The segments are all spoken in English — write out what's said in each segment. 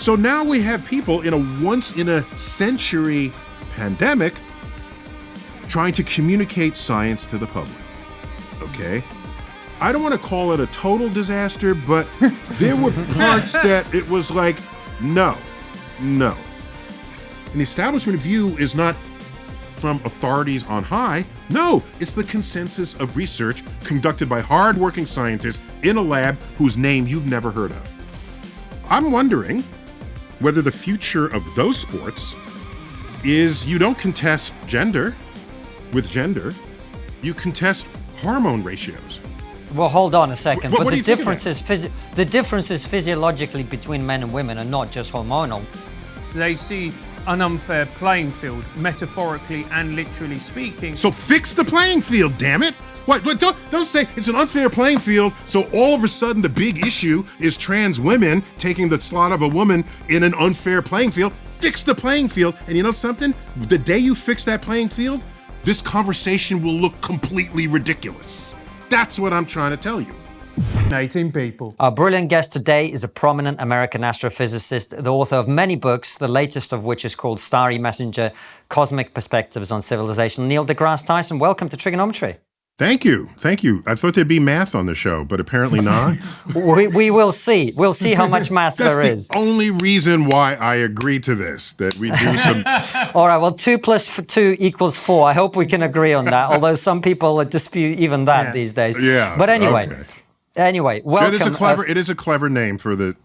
So now we have people in a once-in-a-century pandemic trying to communicate science to the public, okay? I don't want to call it a total disaster, but there were parts that it was like, no. And the establishment view is not from authorities on high. No, it's the consensus of research conducted by hardworking scientists in a lab whose name you've never heard of. I'm wondering whether the future of those sports is you don't contest gender with gender, you contest hormone ratios. Well, hold on a second. What but do you think of the differences physiologically between men and women are not just hormonal. They see an unfair playing field, metaphorically and literally speaking. So fix the playing field, damn it! What? Don't say it's an unfair playing field, so all of a sudden the big issue is trans women taking the slot of a woman in an unfair playing field. Fix the playing field, and you know something? The day you fix that playing field, this conversation will look completely ridiculous. That's what I'm trying to tell you. 18 people. Our brilliant guest today is a prominent American astrophysicist, the author of many books, the latest of which is called Starry Messenger, Cosmic Perspectives on Civilization. Neil deGrasse Tyson, welcome to TRIGGERnometry. Thank you. I thought there'd be math on the show, but apparently not. we will see. We'll see how much math there is. That's the only reason why I agreed to this, that we do some... All right, well, 2 + 2 = 4. I hope we can agree on that, although some people dispute even that these days. Yeah. But anyway, welcome. It is a clever name for the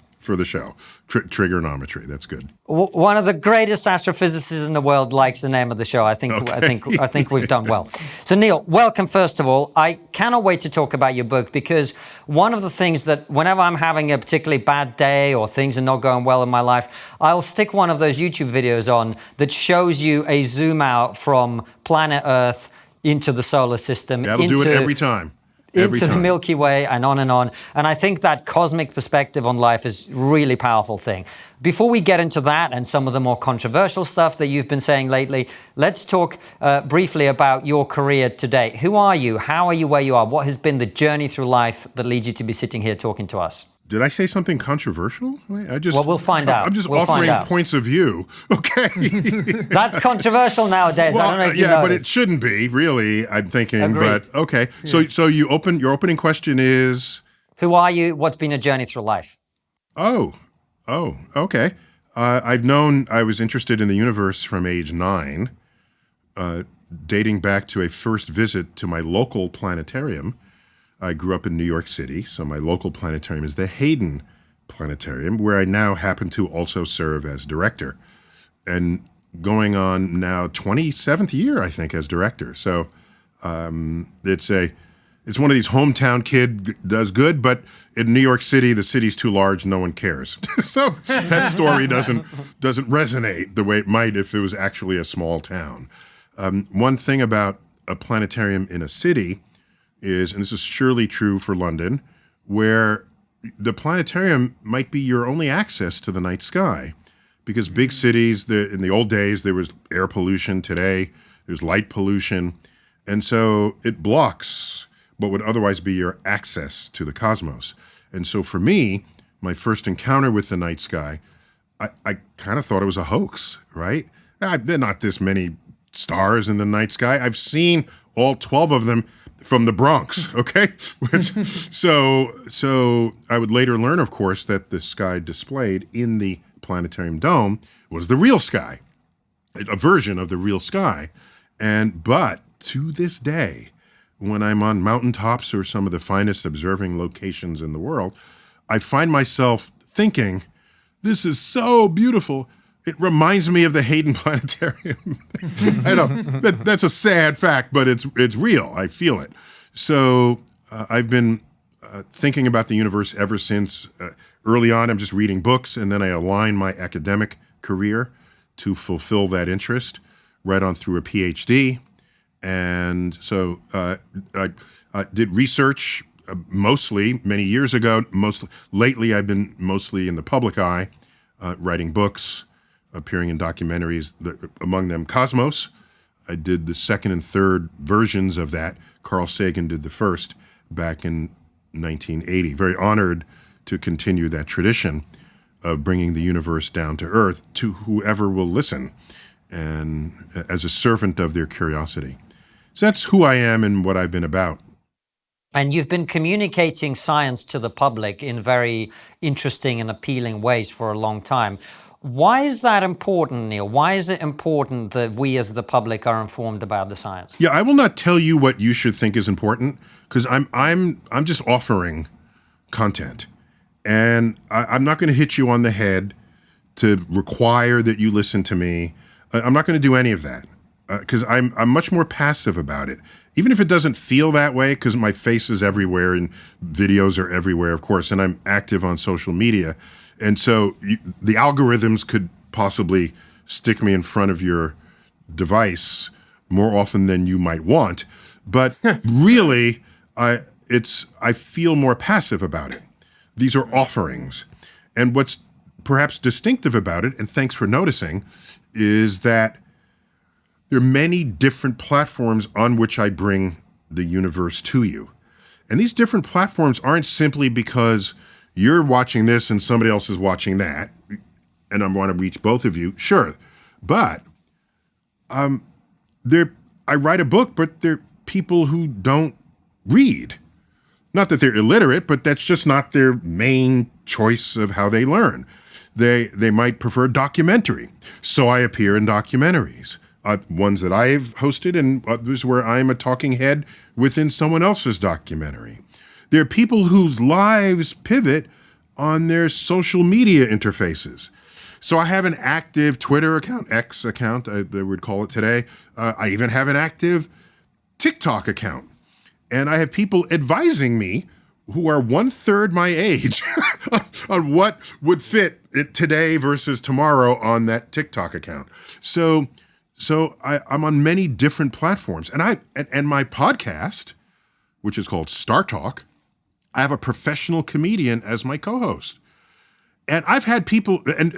show, TRIGGERnometry. That's good. One of the greatest astrophysicists in the world likes the name of the show. I think we've done well. So Neil, welcome first of all. I cannot wait to talk about your book, because one of the things that whenever I'm having a particularly bad day or things are not going well in my life, I'll stick one of those YouTube videos on that shows you a zoom out from planet Earth into the solar system. That'll do it every time. Into the Milky Way and on and on. And I think that cosmic perspective on life is a really powerful thing. Before we get into that and some of the more controversial stuff that you've been saying lately, let's talk briefly about your career today. Who are you? How are you where you are? What has been the journey through life that leads you to be sitting here talking to us? Did I say something controversial? Well, we'll find out. I'm just offering points of view. Okay. That's controversial nowadays. Well, I don't know if you but noticed. it shouldn't be, really, I'm thinking. Agreed. But okay. Yeah. So your opening question is? Who are you? What's been a journey through life? Oh, okay. I was interested in the universe from age 9, dating back to a first visit to my local planetarium. I grew up in New York City, so my local planetarium is the Hayden Planetarium, where I now happen to also serve as director, and going on now 27th year, I think, as director. So it's one of these hometown kid does good, but in New York City, the city's too large, no one cares. So that story doesn't resonate the way it might if it was actually a small town. One thing about a planetarium in a city is, and this is surely true for London, where the planetarium might be your only access to the night sky. Because big cities, in the old days, there was air pollution. Today, there's light pollution. And so it blocks what would otherwise be your access to the cosmos. And so for me, my first encounter with the night sky, I kind of thought it was a hoax, right? There are not this many stars in the night sky. I've seen all 12 of them from the Bronx, okay? So I would later learn, of course, that the sky displayed in the planetarium dome was the real sky, a version of the real sky. But to this day, when I'm on mountaintops or some of the finest observing locations in the world, I find myself thinking, this is so beautiful. It reminds me of the Hayden Planetarium. I know that's a sad fact, but it's real. I feel it. So I've been thinking about the universe ever since. Early on, I'm just reading books, and then I align my academic career to fulfill that interest, right on through a PhD. And so I did research mostly many years ago. Lately, I've been mostly in the public eye, writing books, appearing in documentaries, among them Cosmos. I did the second and third versions of that. Carl Sagan did the first back in 1980. Very honored to continue that tradition of bringing the universe down to earth to whoever will listen, and as a servant of their curiosity. So that's who I am and what I've been about. And you've been communicating science to the public in very interesting and appealing ways for a long time. Why is that important, Neil? Why is it important that we as the public are informed about the science? Yeah, I will not tell you what you should think is important, because I'm just offering content. And I'm not going to hit you on the head to require that you listen to me. I'm not going to do any of that, because I'm much more passive about it. Even if it doesn't feel that way, because my face is everywhere and videos are everywhere, of course, and I'm active on social media. And so the algorithms could possibly stick me in front of your device more often than you might want. But really, I feel more passive about it. These are offerings. And what's perhaps distinctive about it, and thanks for noticing, is that there are many different platforms on which I bring the universe to you. And these different platforms aren't simply because you're watching this and somebody else is watching that, and I want to reach both of you, sure. But I write a book, but they're people who don't read. Not that they're illiterate, but that's just not their main choice of how they learn. They might prefer documentary, so I appear in documentaries. Ones that I've hosted and others where I'm a talking head within someone else's documentary. There are people whose lives pivot on their social media interfaces. So I have an active Twitter account, X account, they would call it today. I even have an active TikTok account. And I have people advising me who are 1/3 my age on what would fit today versus tomorrow on that TikTok account. So I'm on many different platforms, and my podcast, which is called Star Talk, I have a professional comedian as my co-host, and I've had people, and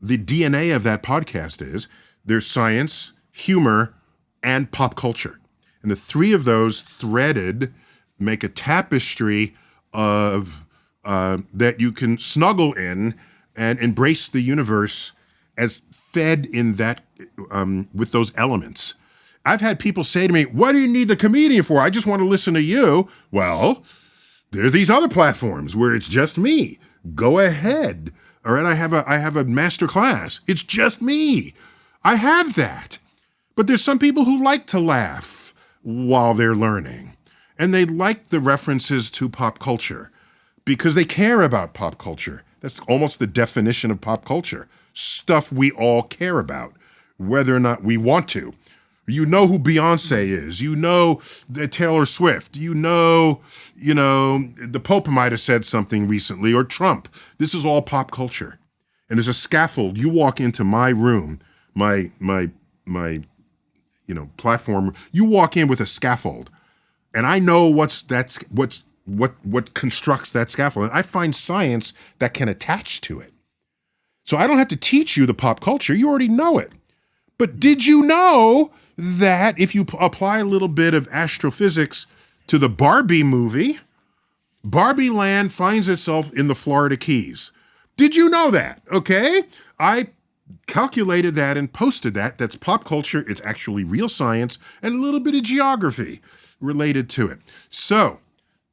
the DNA of that podcast is there's science, humor, and pop culture, and the three of those threaded make a tapestry of that you can snuggle in and embrace the universe as fed in that with those elements. I've had people say to me, "What do you need the comedian for? I just want to listen to you." Well, there's these other platforms where it's just me. Go ahead. All right, I have a master class. It's just me. I have that. But there's some people who like to laugh while they're learning, and they like the references to pop culture because they care about pop culture. That's almost the definition of pop culture. Stuff we all care about, whether or not we want to. You know who Beyonce is. You know Taylor Swift. You know, the Pope might have said something recently, or Trump. This is all pop culture. And there's a scaffold. You walk into my room, my platform. You walk in with a scaffold, and I know what constructs that scaffold. And I find science that can attach to it. So I don't have to teach you the pop culture. You already know it. But did you know that if you apply a little bit of astrophysics to the Barbie movie, Barbie Land finds itself in the Florida Keys? Did you know that? Okay. I calculated that and posted that. That's pop culture. It's actually real science and a little bit of geography related to it. So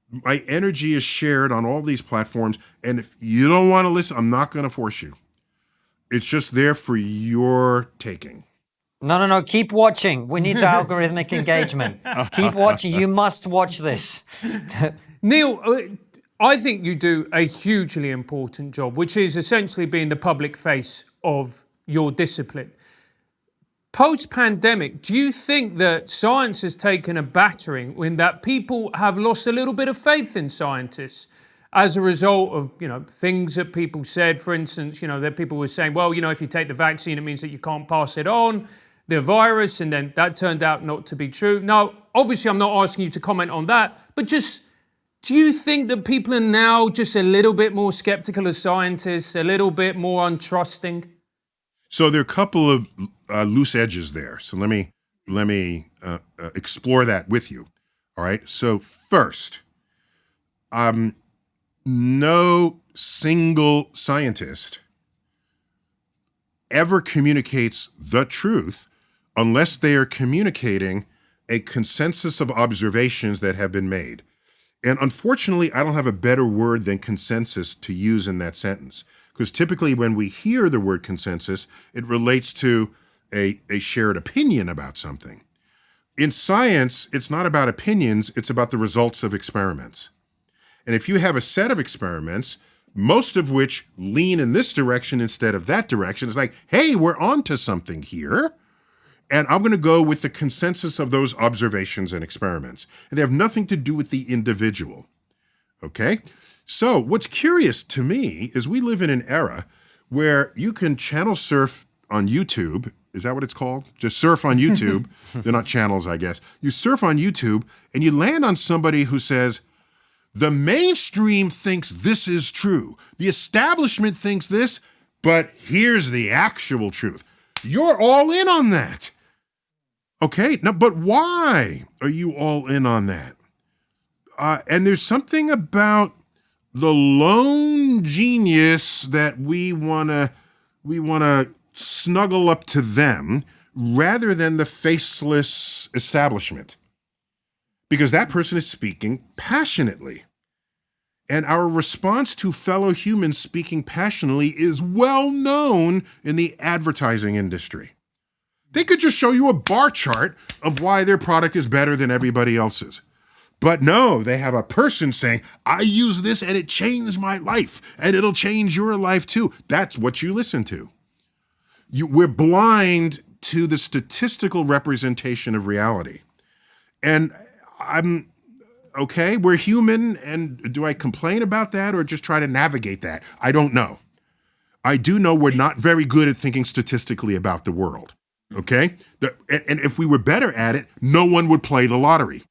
my energy is shared on all these platforms. And if you don't want to listen, I'm not going to force you. It's just there for your taking. No. Keep watching. We need the algorithmic engagement. Keep watching. You must watch this. Neil, I think you do a hugely important job, which is essentially being the public face of your discipline. Post-pandemic, do you think that science has taken a battering in that people have lost a little bit of faith in scientists? As a result of, things that people said, for instance, that people were saying, well, if you take the vaccine, it means that you can't pass it on, the virus, and then that turned out not to be true. Now, obviously, I'm not asking you to comment on that, but just, do you think that people are now just a little bit more skeptical of scientists, a little bit more untrusting? So there are a couple of loose edges there. So let me explore that with you. All right. So first, no single scientist ever communicates the truth unless they are communicating a consensus of observations that have been made. And unfortunately, I don't have a better word than consensus to use in that sentence, because typically when we hear the word consensus, it relates to a shared opinion about something. In science, it's not about opinions, it's about the results of experiments. And if you have a set of experiments, most of which lean in this direction instead of that direction, it's like, hey, we're onto something here. And I'm going to go with the consensus of those observations and experiments. And they have nothing to do with the individual. Okay? So what's curious to me is we live in an era where you can channel surf on YouTube. Is that what it's called? Just surf on YouTube. They're not channels, I guess. You surf on YouTube and you land on somebody who says, the mainstream thinks this is true. The establishment thinks this, but here's the actual truth. You're all in on that. Okay, now, but why are you all in on that? And there's something about the lone genius that we wanna snuggle up to them rather than the faceless establishment. Because that person is speaking passionately. And our response to fellow humans speaking passionately is well known in the advertising industry. They could just show you a bar chart of why their product is better than everybody else's. But no, they have a person saying, I use this and it changed my life and it'll change your life too. That's what you listen to. We're blind to the statistical representation of reality. And we're human, and do I complain about that or just try to navigate that? I don't know. I do know we're not very good at thinking statistically about the world, okay? And if we were better at it, no one would play the lottery,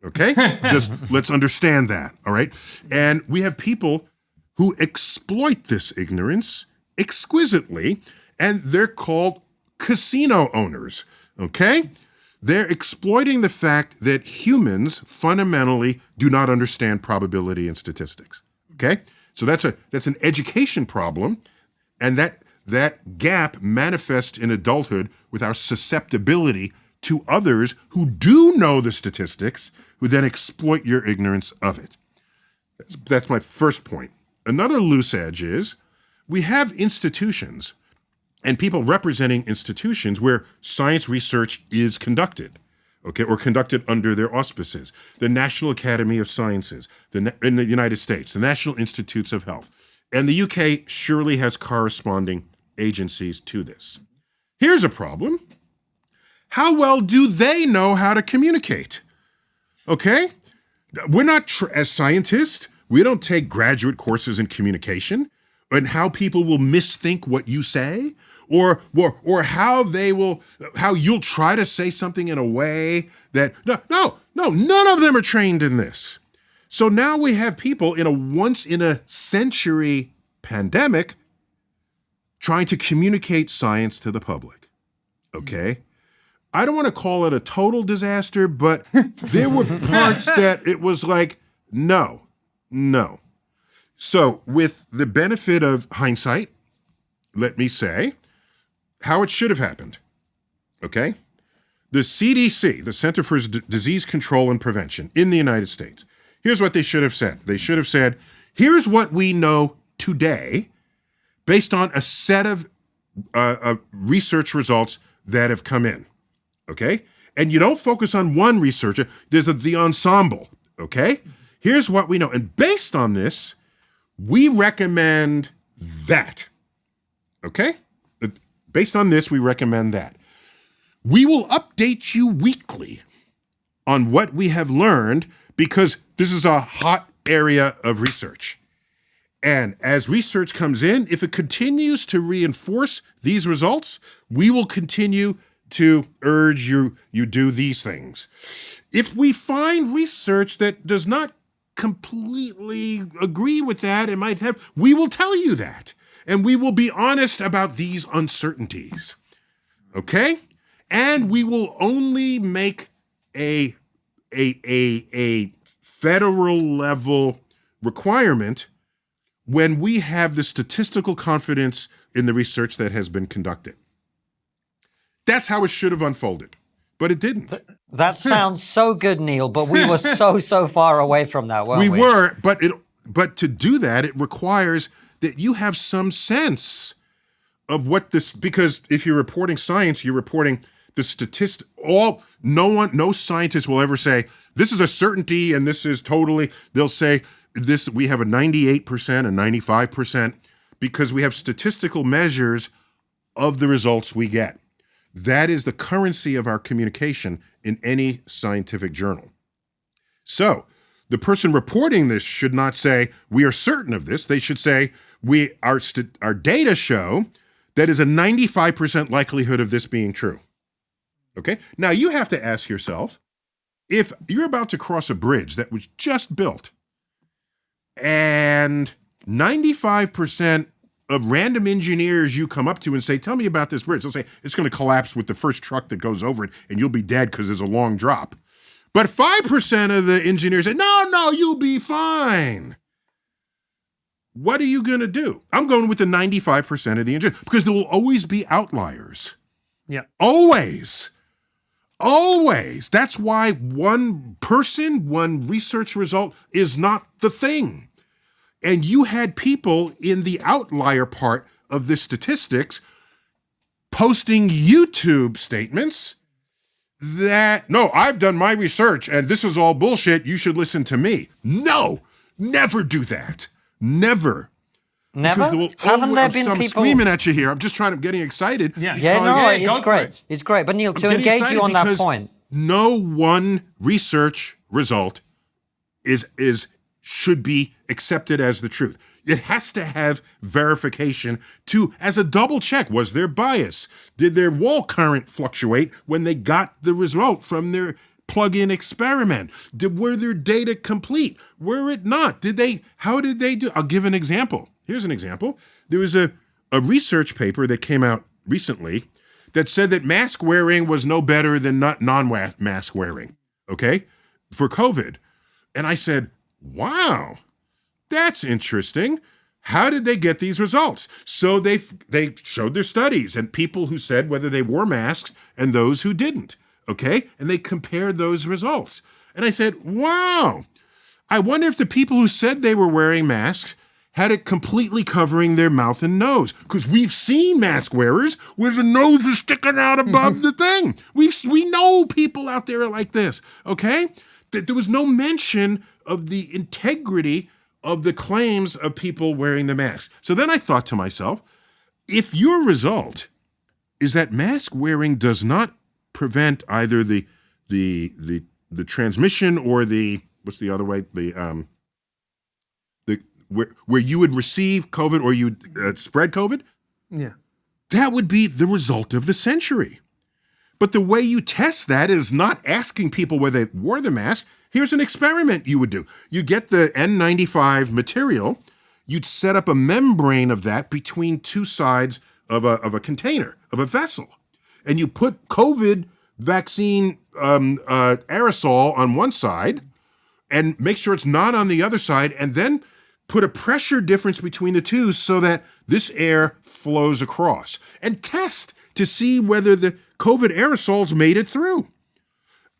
okay? Just let's understand that, all right? And we have people who exploit this ignorance exquisitely, and they're called casino owners, okay? They're exploiting the fact that humans fundamentally do not understand probability and statistics. Okay? So that's an education problem, and that gap manifests in adulthood with our susceptibility to others who do know the statistics, who then exploit your ignorance of it. That's my first point. Another loose edge is we have institutions and people representing institutions where science research is conducted, okay, or conducted under their auspices. The National Academy of Sciences in the United States, the National Institutes of Health, and the UK surely has corresponding agencies to this. Here's a problem. How well do they know how to communicate? Okay? We're not, as scientists, we don't take graduate courses in communication and how people will misthink what you say, or how you'll try to say something in a way that, no, none of them are trained in this. So now we have people in a once-in-a-century pandemic trying to communicate science to the public, okay? I don't want to call it a total disaster, but there were parts that it was like, no. So with the benefit of hindsight, let me say how it should have happened, okay? The CDC, the Center for Disease Control and Prevention in the United States, here's what they should have said. They should have said, here's what we know today based on a set of research results that have come in, okay? And you don't focus on one researcher, there's the ensemble, okay? Here's what we know. And based on this, we recommend that, okay? Based on this, we recommend that. We will update you weekly on what we have learned because this is a hot area of research. And as research comes in, if it continues to reinforce these results, we will continue to urge you do these things. If we find research that does not completely agree with that, we will tell you that. And we will be honest about these uncertainties, okay? And we will only make a federal level requirement when we have the statistical confidence in the research that has been conducted. That's how it should have unfolded, but it didn't. That sounds so good, Neil, but we were so far away from that, weren't we? We were, but to do that, it requires that you have some sense of what this, because if you're reporting science, you're reporting the statistic. No scientist will ever say, this is a certainty and this is totally, they'll say this, we have a 98%, a 95%, because we have statistical measures of the results we get. That is the currency of our communication in any scientific journal. So the person reporting this should not say, we are certain of this. They should say, our data show that is a 95% likelihood of this being true. Okay? Now you have to ask yourself, if you're about to cross a bridge that was just built and 95% of random engineers you come up to and say, tell me about this bridge. They'll say, it's going to collapse with the first truck that goes over it and you'll be dead because there's a long drop. But 5% of the engineers say, no, you'll be fine. What are you going to do? I'm going with the 95% of the engineers because there will always be outliers. Yeah. Always. That's why one person, one research result is not the thing. And you had people in the outlier part of the statistics posting YouTube statements that, no, I've done my research and this is all bullshit. You should listen to me. No, never do that. Never. Never? Haven't there been people screaming at you here? I'm getting excited. It's great. It's great. But Neil, to engage you on that point, no one research result should be accepted as the truth. It has to have verification as a double check. Was there bias? Did their wall current fluctuate when they got the result from their plug-in experiment? Were their data complete? Were it not? How did they do? I'll give an example. Here's an example. There was a research paper that came out recently that said that mask wearing was no better than non-mask wearing, okay, for COVID. And I said, wow, that's interesting. How did they get these results? So they showed their studies and people who said whether they wore masks and those who didn't, okay? And they compared those results. And I said, wow, I wonder if the people who said they were wearing masks had it completely covering their mouth and nose. Because we've seen mask wearers where the nose is sticking out above the thing. We know people out there are like this, okay? There was no mention of the integrity of the claims of people wearing the mask. So then I thought to myself, if your result is that mask wearing does not prevent either the transmission or what's the other way? Where you would receive COVID or you spread COVID, that would be the result of the century. But the way you test that is not asking people whether they wore the mask. Here's an experiment you would do. You get the N95 material, you'd set up a membrane of that between two sides of a container, of a vessel. And you put COVID vaccine aerosol on one side and make sure it's not on the other side, and then put a pressure difference between the two so that this air flows across. And test to see whether the COVID aerosols made it through.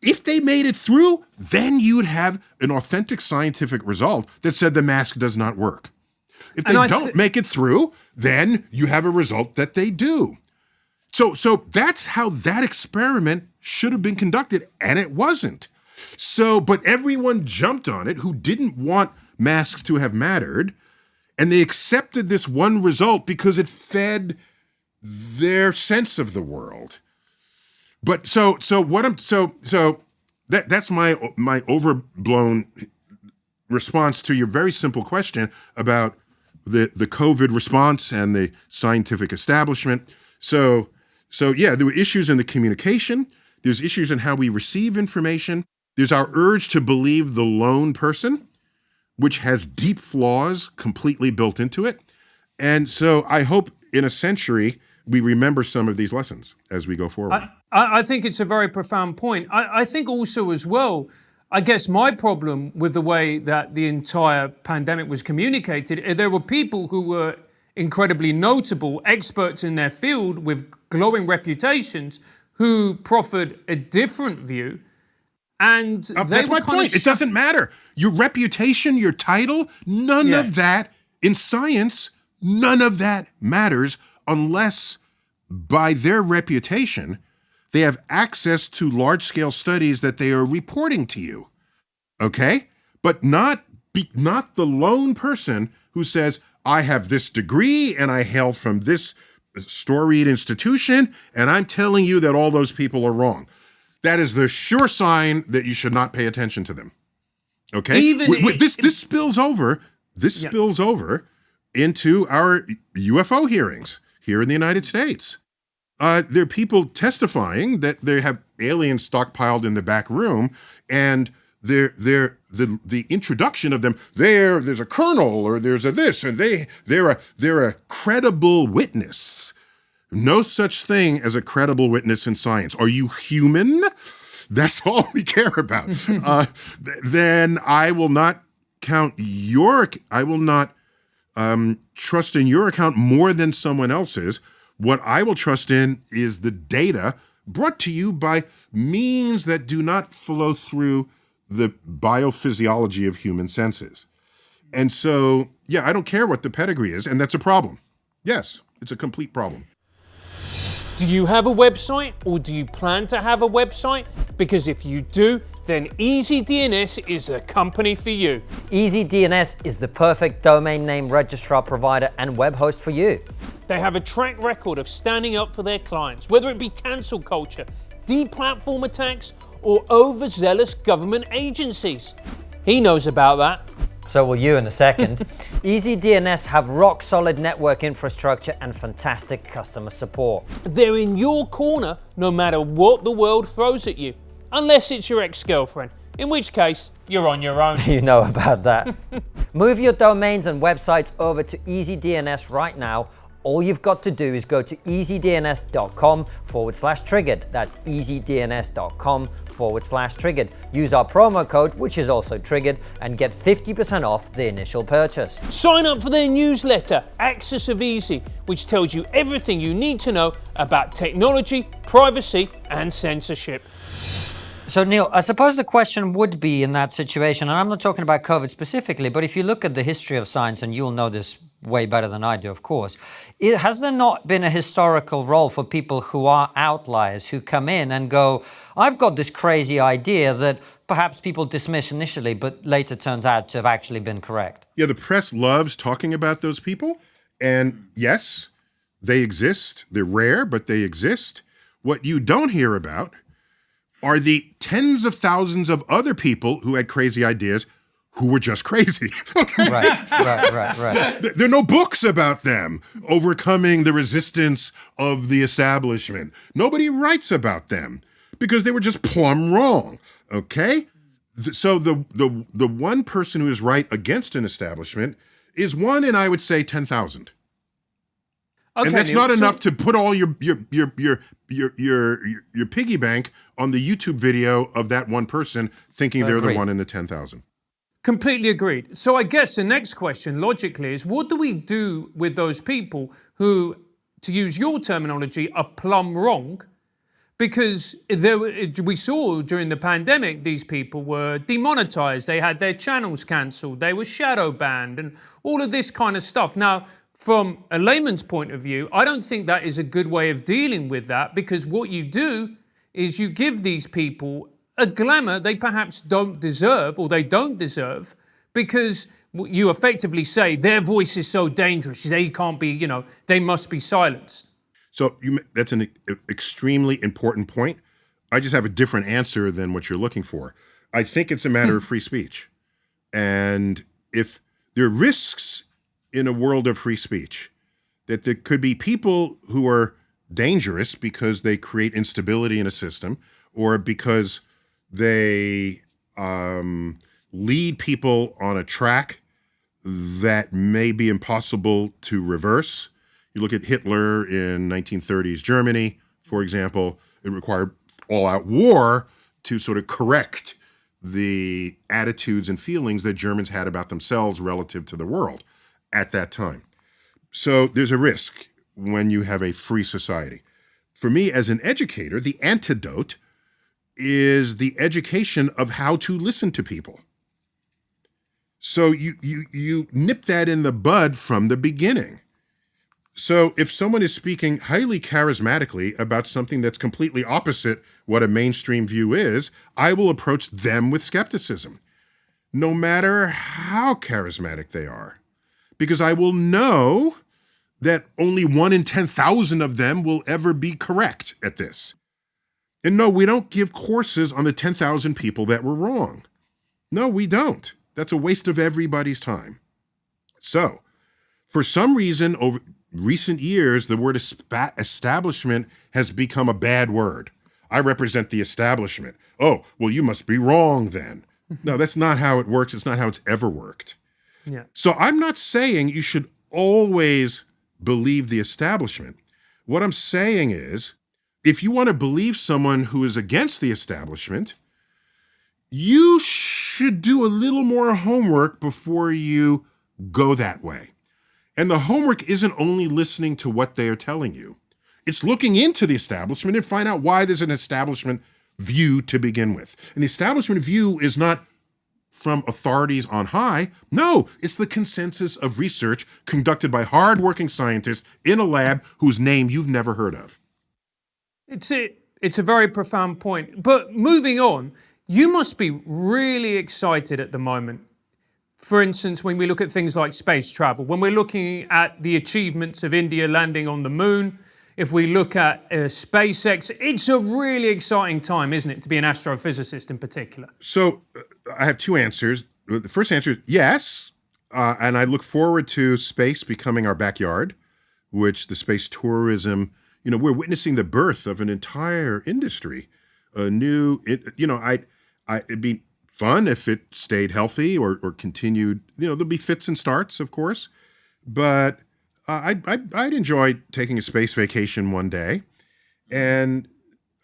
If they made it through, then you would have an authentic scientific result that said the mask does not work. If they don't make it through, then you have a result that they do. So that's how that experiment should have been conducted, and it wasn't. But everyone jumped on it who didn't want masks to have mattered, and they accepted this one result because it fed their sense of the world. But that's my overblown response to your very simple question about the COVID response and the scientific establishment. So there were issues in the communication. There's issues in how we receive information. There's our urge to believe the lone person, which has deep flaws completely built into it. And so I hope in a century we remember some of these lessons as we go forward. I think it's a very profound point. I think also as well, I guess my problem with the way that the entire pandemic was communicated, there were people who were incredibly notable, experts in their field with glowing reputations, who proffered a different view. And that's my point. It doesn't matter. Your reputation, your title, none of that in science, none of that matters unless by their reputation, they have access to large-scale studies that they are reporting to you, okay? But not the lone person who says, I have this degree and I hail from this storied institution, and I'm telling you that all those people are wrong. That is the sure sign that you should not pay attention to them, okay? This spills over into our UFO hearings here in the United States. There are people testifying that they have aliens stockpiled in the back room, and the introduction of them, there's a colonel or there's a this, and they're a credible witness. No such thing as a credible witness in science. Are you human? That's all we care about. Then I will not trust in your account more than someone else's. What I will trust in is the data brought to you by means that do not flow through the biophysiology of human senses. And so, I don't care what the pedigree is, and that's a problem. Yes, it's a complete problem. Do you have a website, or do you plan to have a website? Because if you do, then easyDNS is a company for you. easyDNS is the perfect domain name registrar provider and web host for you. They have a track record of standing up for their clients, whether it be cancel culture, deplatform attacks, or overzealous government agencies. He knows about that. So will you in a second. easyDNS have rock solid network infrastructure and fantastic customer support. They're in your corner no matter what the world throws at you, unless it's your ex-girlfriend, in which case you're on your own. You know about that. Move your domains and websites over to easyDNS right now. All you've got to do is go to easydns.com/triggered. That's easydns.com/triggered. Use our promo code, which is also triggered, and get 50% off the initial purchase. Sign up for their newsletter, Axis of Easy, which tells you everything you need to know about technology, privacy, and censorship. So Neil, I suppose the question would be in that situation, and I'm not talking about COVID specifically, but if you look at the history of science, and you'll know this way better than I do, of course, has there not been a historical role for people who are outliers, who come in and go, I've got this crazy idea that perhaps people dismiss initially, but later turns out to have actually been correct? Yeah, the press loves talking about those people, and yes, they exist. They're rare, but they exist. What you don't hear about are the tens of thousands of other people who had crazy ideas who were just crazy. Okay? Right. There are no books about them overcoming the resistance of the establishment. Nobody writes about them because they were just plumb wrong. Okay? So the one person who is right against an establishment is one in, I would say, 10,000. Okay, and that's not enough to put all your piggy bank on the YouTube video of that one person thinking they're the one in the 10,000. Completely agreed. So I guess the next question, logically, is what do we do with those people who, to use your terminology, are plumb wrong? Because we saw during the pandemic, these people were demonetized. They had their channels cancelled. They were shadow banned and all of this kind of stuff. Now, from a layman's point of view, I don't think that is a good way of dealing with that, because what you do is you give these people a glamour they perhaps don't deserve, or they don't deserve, because you effectively say their voice is so dangerous, they can't be, they must be silenced. So that's an extremely important point. I just have a different answer than what you're looking for. I think it's a matter of free speech. And if there are risks in a world of free speech, that there could be people who are dangerous because they create instability in a system, or because they lead people on a track that may be impossible to reverse. You look at Hitler in 1930s Germany, for example. It required all-out war to sort of correct the attitudes and feelings that Germans had about themselves relative to the world at that time. So there's a risk when you have a free society. For me, as an educator, the antidote is the education of how to listen to people. So you nip that in the bud from the beginning. So if someone is speaking highly charismatically about something that's completely opposite what a mainstream view is, I will approach them with skepticism, no matter how charismatic they are, because I will know that only 1 in 10,000 of them will ever be correct at this. And no, we don't give courses on the 10,000 people that were wrong. No, we don't. That's a waste of everybody's time. So, for some reason, over recent years, the word establishment has become a bad word. I represent the establishment. Oh, well, you must be wrong then. No, that's not how it works. It's not how it's ever worked. Yeah. So I'm not saying you should always believe the establishment. What I'm saying is, if you want to believe someone who is against the establishment, you should do a little more homework before you go that way. And the homework isn't only listening to what they are telling you. It's looking into the establishment and find out why there's an establishment view to begin with. And the establishment view is not from authorities on high. No, it's the consensus of research conducted by hardworking scientists in a lab whose name you've never heard of. It's a very profound point. But moving on, you must be really excited at the moment. For instance, when we look at things like space travel, when we're looking at the achievements of India landing on the moon, if we look at SpaceX, it's a really exciting time, isn't it, to be an astrophysicist in particular? So I have two answers. The first answer is yes, and I look forward to space becoming our backyard, which the space tourism, we're witnessing the birth of an entire industry, a new, it'd be fun if it stayed healthy or continued. There'll be fits and starts, of course, but I'd enjoy taking a space vacation one day, and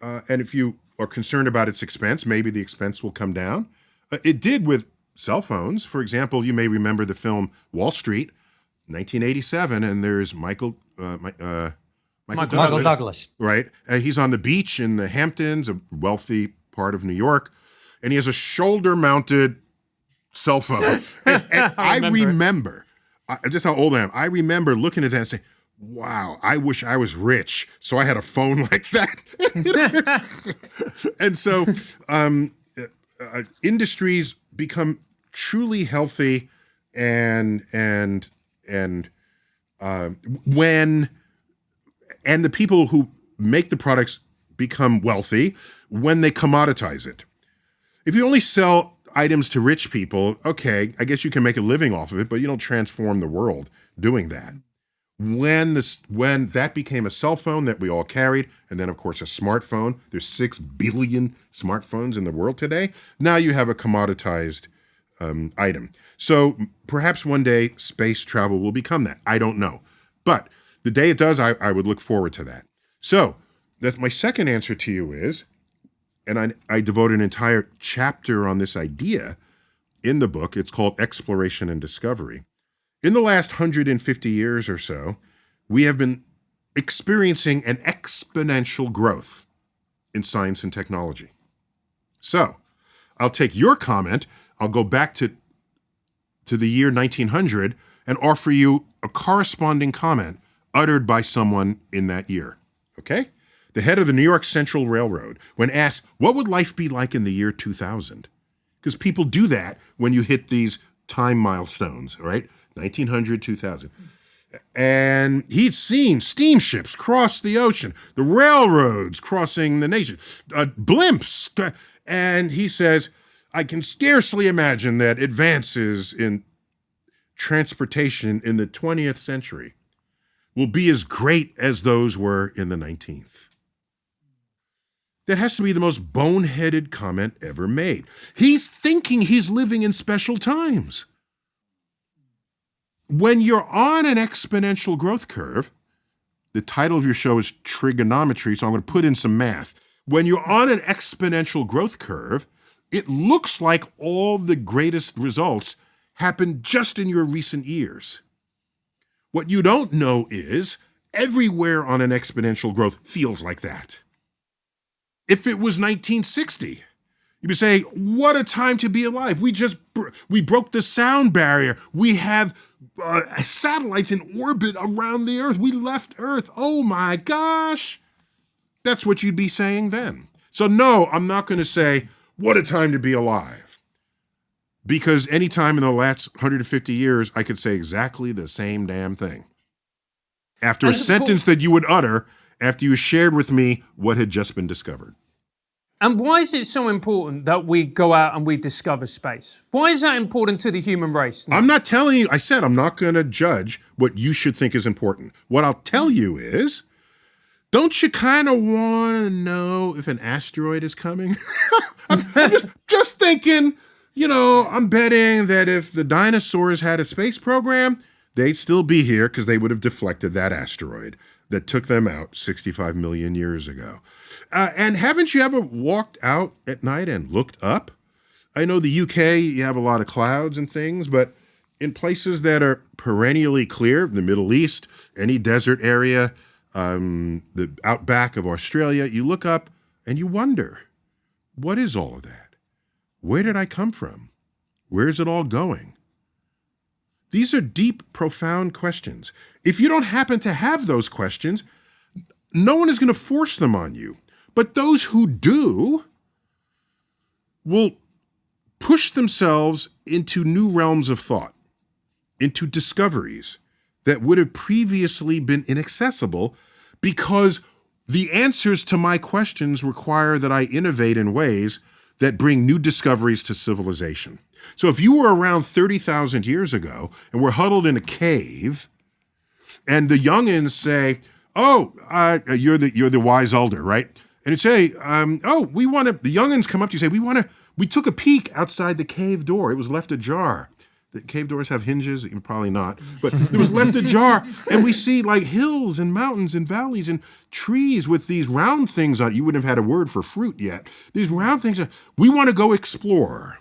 if you are concerned about its expense, maybe the expense will come down. It did with cell phones. For example, you may remember the film Wall Street, 1987, and there's Michael Douglas. Right? He's on the beach in the Hamptons, a wealthy part of New York, and he has a shoulder-mounted cell phone. and I remember just how old I am. I remember looking at that and saying, wow, I wish I was rich, so I had a phone like that. And so industries become truly healthy and the people who make the products become wealthy when they commoditize it. If you only sell items to rich people, okay, I guess you can make a living off of it, but you don't transform the world doing that. When that became a cell phone that we all carried, and then of course a smartphone, there's 6 billion smartphones in the world today. Now you have a commoditized item. So perhaps one day space travel will become that. I don't know. But the day it does, I would look forward to that. So that's my second answer to you is, and I devote an entire chapter on this idea in the book. It's called Exploration and Discovery. In the last 150 years or so, we have been experiencing an exponential growth in science and technology. So I'll take your comment, I'll go back to the year 1900 and offer you a corresponding comment uttered by someone in that year, okay? The head of the New York Central Railroad, when asked, what would life be like in the year 2000? Because people do that when you hit these time milestones, right? 1900, 2000. And he'd seen steamships cross the ocean, the railroads crossing the nation, blimps. And he says, I can scarcely imagine that advances in transportation in the 20th century will be as great as those were in the 19th. That has to be the most boneheaded comment ever made. He's thinking he's living in special times. When you're on an exponential growth curve, the title of your show is Trigonometry, so I'm going to put in some math. When you're on an exponential growth curve, it looks like all the greatest results happened just in your recent years. What you don't know is everywhere on an exponential growth feels like that. If it was 1960, you'd be saying, what a time to be alive. We broke the sound barrier. We have satellites in orbit around the Earth. We left Earth. Oh my gosh. That's what you'd be saying then. So no, I'm not going to say, what a time to be alive. Because any time in the last 150 years, I could say exactly the same damn thing. After a sentence that you would utter after you shared with me what had just been discovered. And why is it so important that we go out and we discover space? Why is that important to the human race? I'm not telling you, I said I'm not going to judge what you should think is important. What I'll tell you is, don't you kind of want to know if an asteroid is coming? I'm just thinking, I'm betting that if the dinosaurs had a space program, they'd still be here because they would have deflected that asteroid that took them out 65 million years ago. And haven't you ever walked out at night and looked up? I know the UK, you have a lot of clouds and things, but in places that are perennially clear, the Middle East, any desert area, the outback of Australia, you look up and you wonder, what is all of that? Where did I come from? Where is it all going? These are deep, profound questions. If you don't happen to have those questions, no one is going to force them on you. But those who do will push themselves into new realms of thought, into discoveries that would have previously been inaccessible because the answers to my questions require that I innovate in ways that bring new discoveries to civilization. So if you were around 30,000 years ago and were huddled in a cave and the youngins say, you're the wise elder, right? And it'd say, the youngins come up to you and say, we took a peek outside the cave door. It was left ajar. The cave doors have hinges, probably not, but it was left ajar. And we see like hills and mountains and valleys and trees with these round things on it. You wouldn't have had a word for fruit yet. These round things, we want to go explore.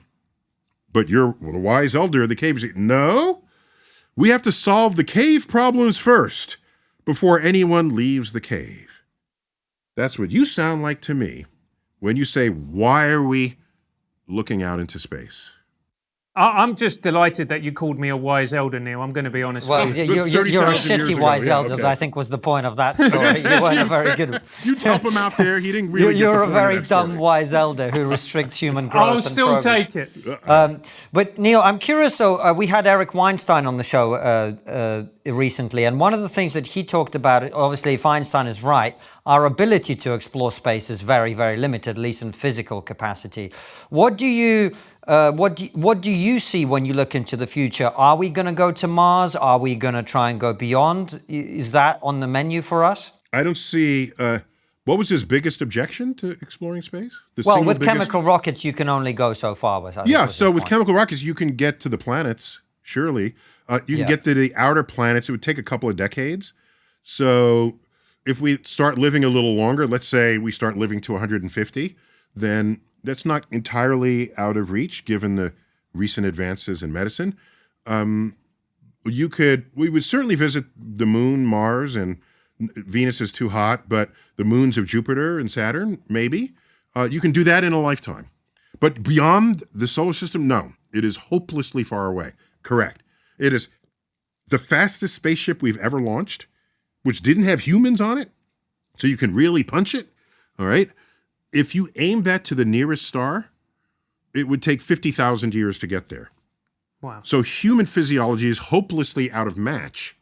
But you're the wise elder of the cave. You say, no, we have to solve the cave problems first before anyone leaves the cave. That's what you sound like to me when you say, why are we looking out into space? I'm just delighted that you called me a wise elder, Neil. I'm going to be honest with you. You're a shitty wise elder, okay. I think was the point of that story. You weren't a very good... You'd help him out there. He didn't really You're a very dumb wise elder who restricts human growth. I'll still take it. But Neil, I'm curious. So we had Eric Weinstein on the show recently, and one of the things that he talked about, obviously if Einstein is right, our ability to explore space is very, very limited, at least in physical capacity. What do you see when you look into the future? Are we going to go to Mars? Are we going to try and go beyond? Is that on the menu for us? I don't see... what was his biggest objection to exploring space? With chemical rockets, you can only go so far. With chemical rockets, you can get to the planets, surely. You can get to the outer planets. It would take a couple of decades. So if we start living a little longer, let's say we start living to 150, then that's not entirely out of reach given the recent advances in medicine. We would certainly visit the moon, Mars, and Venus is too hot, but the moons of Jupiter and Saturn, maybe. You can do that in a lifetime. But beyond the solar system, no. It is hopelessly far away. Correct. It is the fastest spaceship we've ever launched, which didn't have humans on it, so you can really punch it, all right? If you aim that to the nearest star, it would take 50,000 years to get there. Wow. So human physiology is hopelessly out of match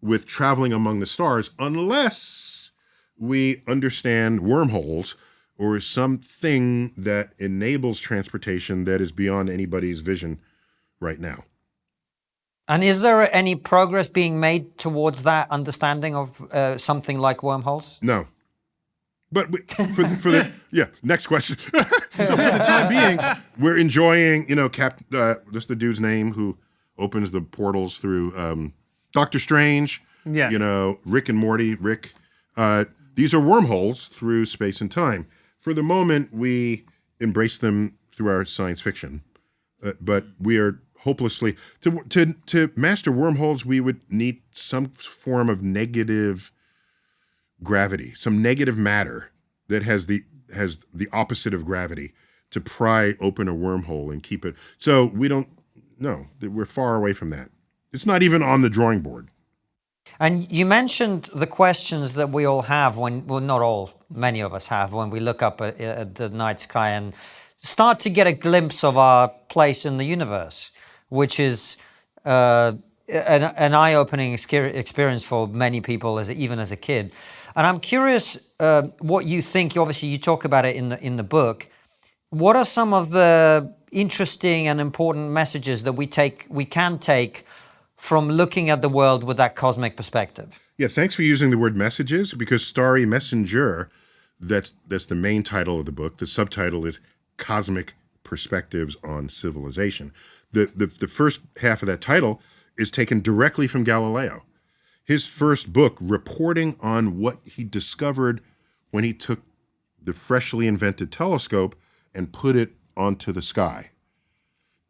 with traveling among the stars unless we understand wormholes or something that enables transportation that is beyond anybody's vision right now. And is there any progress being made towards that understanding of something like wormholes? No. But next question. So for the time being, we're enjoying, just the dude's name who opens the portals through Doctor Strange, Rick and Morty, Rick. These are wormholes through space and time. For the moment, we embrace them through our science fiction, but we are hopelessly to master wormholes. We would need some form of negative gravity, some negative matter that has the opposite of gravity to pry open a wormhole and keep it. So we don't know. We're far away from that. It's not even on the drawing board. And you mentioned the questions that we all have when, well, not all, many of us have when we look up at the night sky and start to get a glimpse of our place in the universe, which is an eye-opening experience for many people, even as a kid. And I'm curious what you think. Obviously, you talk about it in the book. What are some of the interesting and important messages that we can take from looking at the world with that cosmic perspective? Yeah, thanks for using the word messages, because Starry Messenger, that's the main title of the book. The subtitle is Cosmic Perspectives on Civilization. The first half of that title is taken directly from Galileo. His first book reporting on what he discovered when he took the freshly invented telescope and put it onto the sky.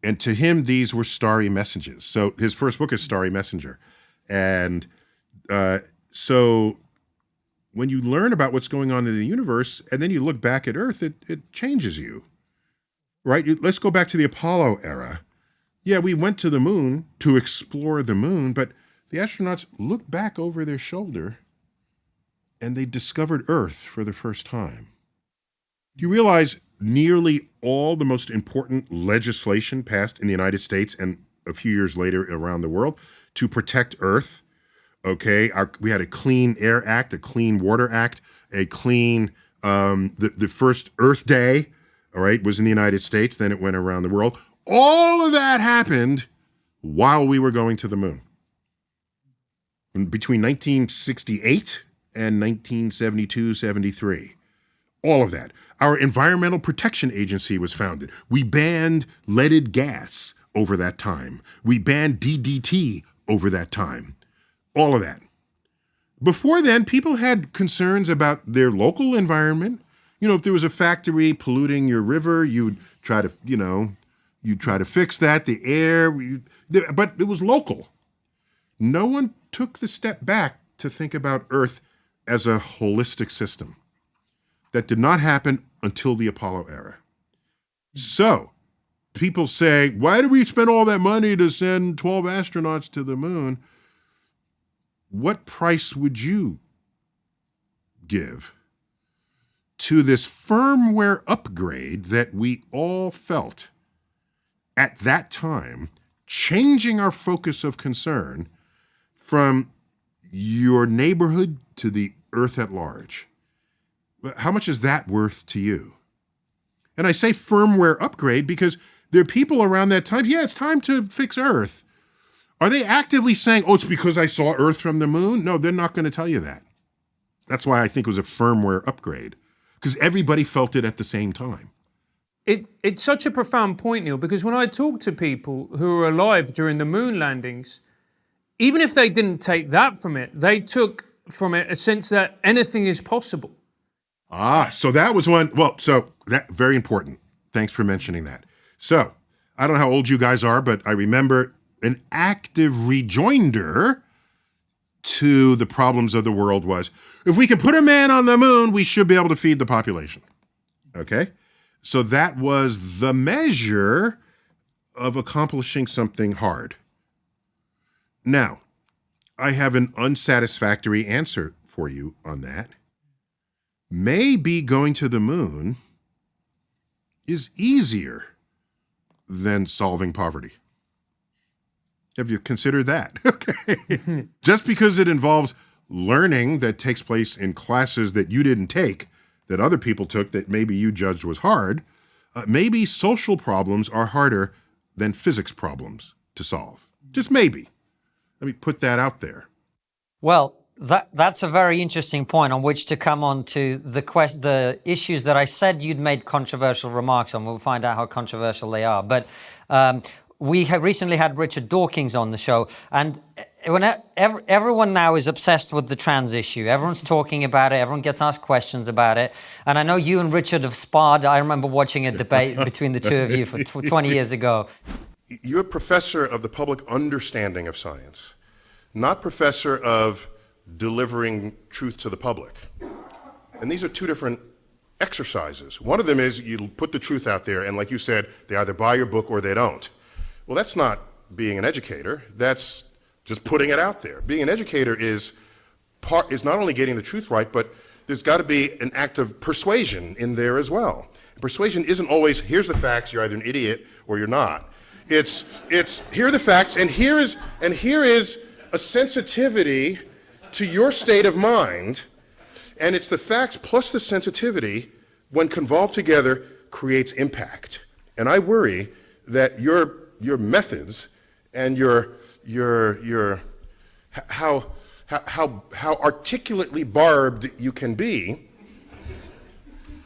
And to him, these were starry messages. So his first book is Starry Messenger. And so when you learn about what's going on in the universe and then you look back at Earth, it changes you, right? Let's go back to the Apollo era. Yeah, we went to the moon to explore the moon, but the astronauts looked back over their shoulder and they discovered Earth for the first time. Do you realize nearly all the most important legislation passed in the United States and a few years later around the world to protect Earth? Okay, we had a Clean Air Act, a Clean Water Act, a clean, the first Earth Day, all right, was in the United States, then it went around the world. All of that happened while we were going to the moon. Between 1968 and 1972, 73. All of that. Our Environmental Protection Agency was founded. We banned leaded gas over that time. We banned DDT over that time. All of that. Before then, people had concerns about their local environment. You know, if there was a factory polluting your river, you'd try to fix that, the air, but it was local. No one took the step back to think about Earth as a holistic system. That did not happen until the Apollo era. So people say, why do we spend all that money to send 12 astronauts to the moon? What price would you give to this firmware upgrade that we all felt at that time, changing our focus of concern from your neighborhood to the Earth at large? How much is that worth to you? And I say firmware upgrade because there are people around that time, yeah, it's time to fix Earth. Are they actively saying, oh, it's because I saw Earth from the moon? No, they're not going to tell you that. That's why I think it was a firmware upgrade, because everybody felt it at the same time. It's such a profound point, Neil, because when I talk to people who were alive during the moon landings, even if they didn't take that from it, they took from it a sense that anything is possible. So that was one. Well, so that very important. Thanks for mentioning that. So I don't know how old you guys are, but I remember an active rejoinder to the problems of the world was, if we can put a man on the moon, we should be able to feed the population. Okay? So that was the measure of accomplishing something hard. Now, I have an unsatisfactory answer for you on that. Maybe going to the moon is easier than solving poverty. Have you considered that? Okay. Just because it involves learning that takes place in classes that you didn't take, that other people took that maybe you judged was hard, maybe social problems are harder than physics problems to solve. Just maybe. Let me put that out there. Well, that's a very interesting point on which to come on to the issues that I said you'd made controversial remarks on. We'll find out how controversial they are. But we have recently had Richard Dawkins on the show, and everyone now is obsessed with the trans issue. Everyone's talking about it. Everyone gets asked questions about it. And I know you and Richard have sparred. I remember watching a debate between the two of you for 20 years ago. You're a professor of the public understanding of science, not professor of delivering truth to the public. And these are two different exercises. One of them is you put the truth out there, and like you said, they either buy your book or they don't. Well, that's not being an educator. That's just putting it out there. Being an educator is not only getting the truth right, but there's got to be an act of persuasion in there as well. Persuasion isn't always, here's the facts, you're either an idiot or you're not. It's here are the facts, and here is a sensitivity to your state of mind, and it's the facts plus the sensitivity, when convolved together, creates impact. And I worry that your methods and how articulately barbed you can be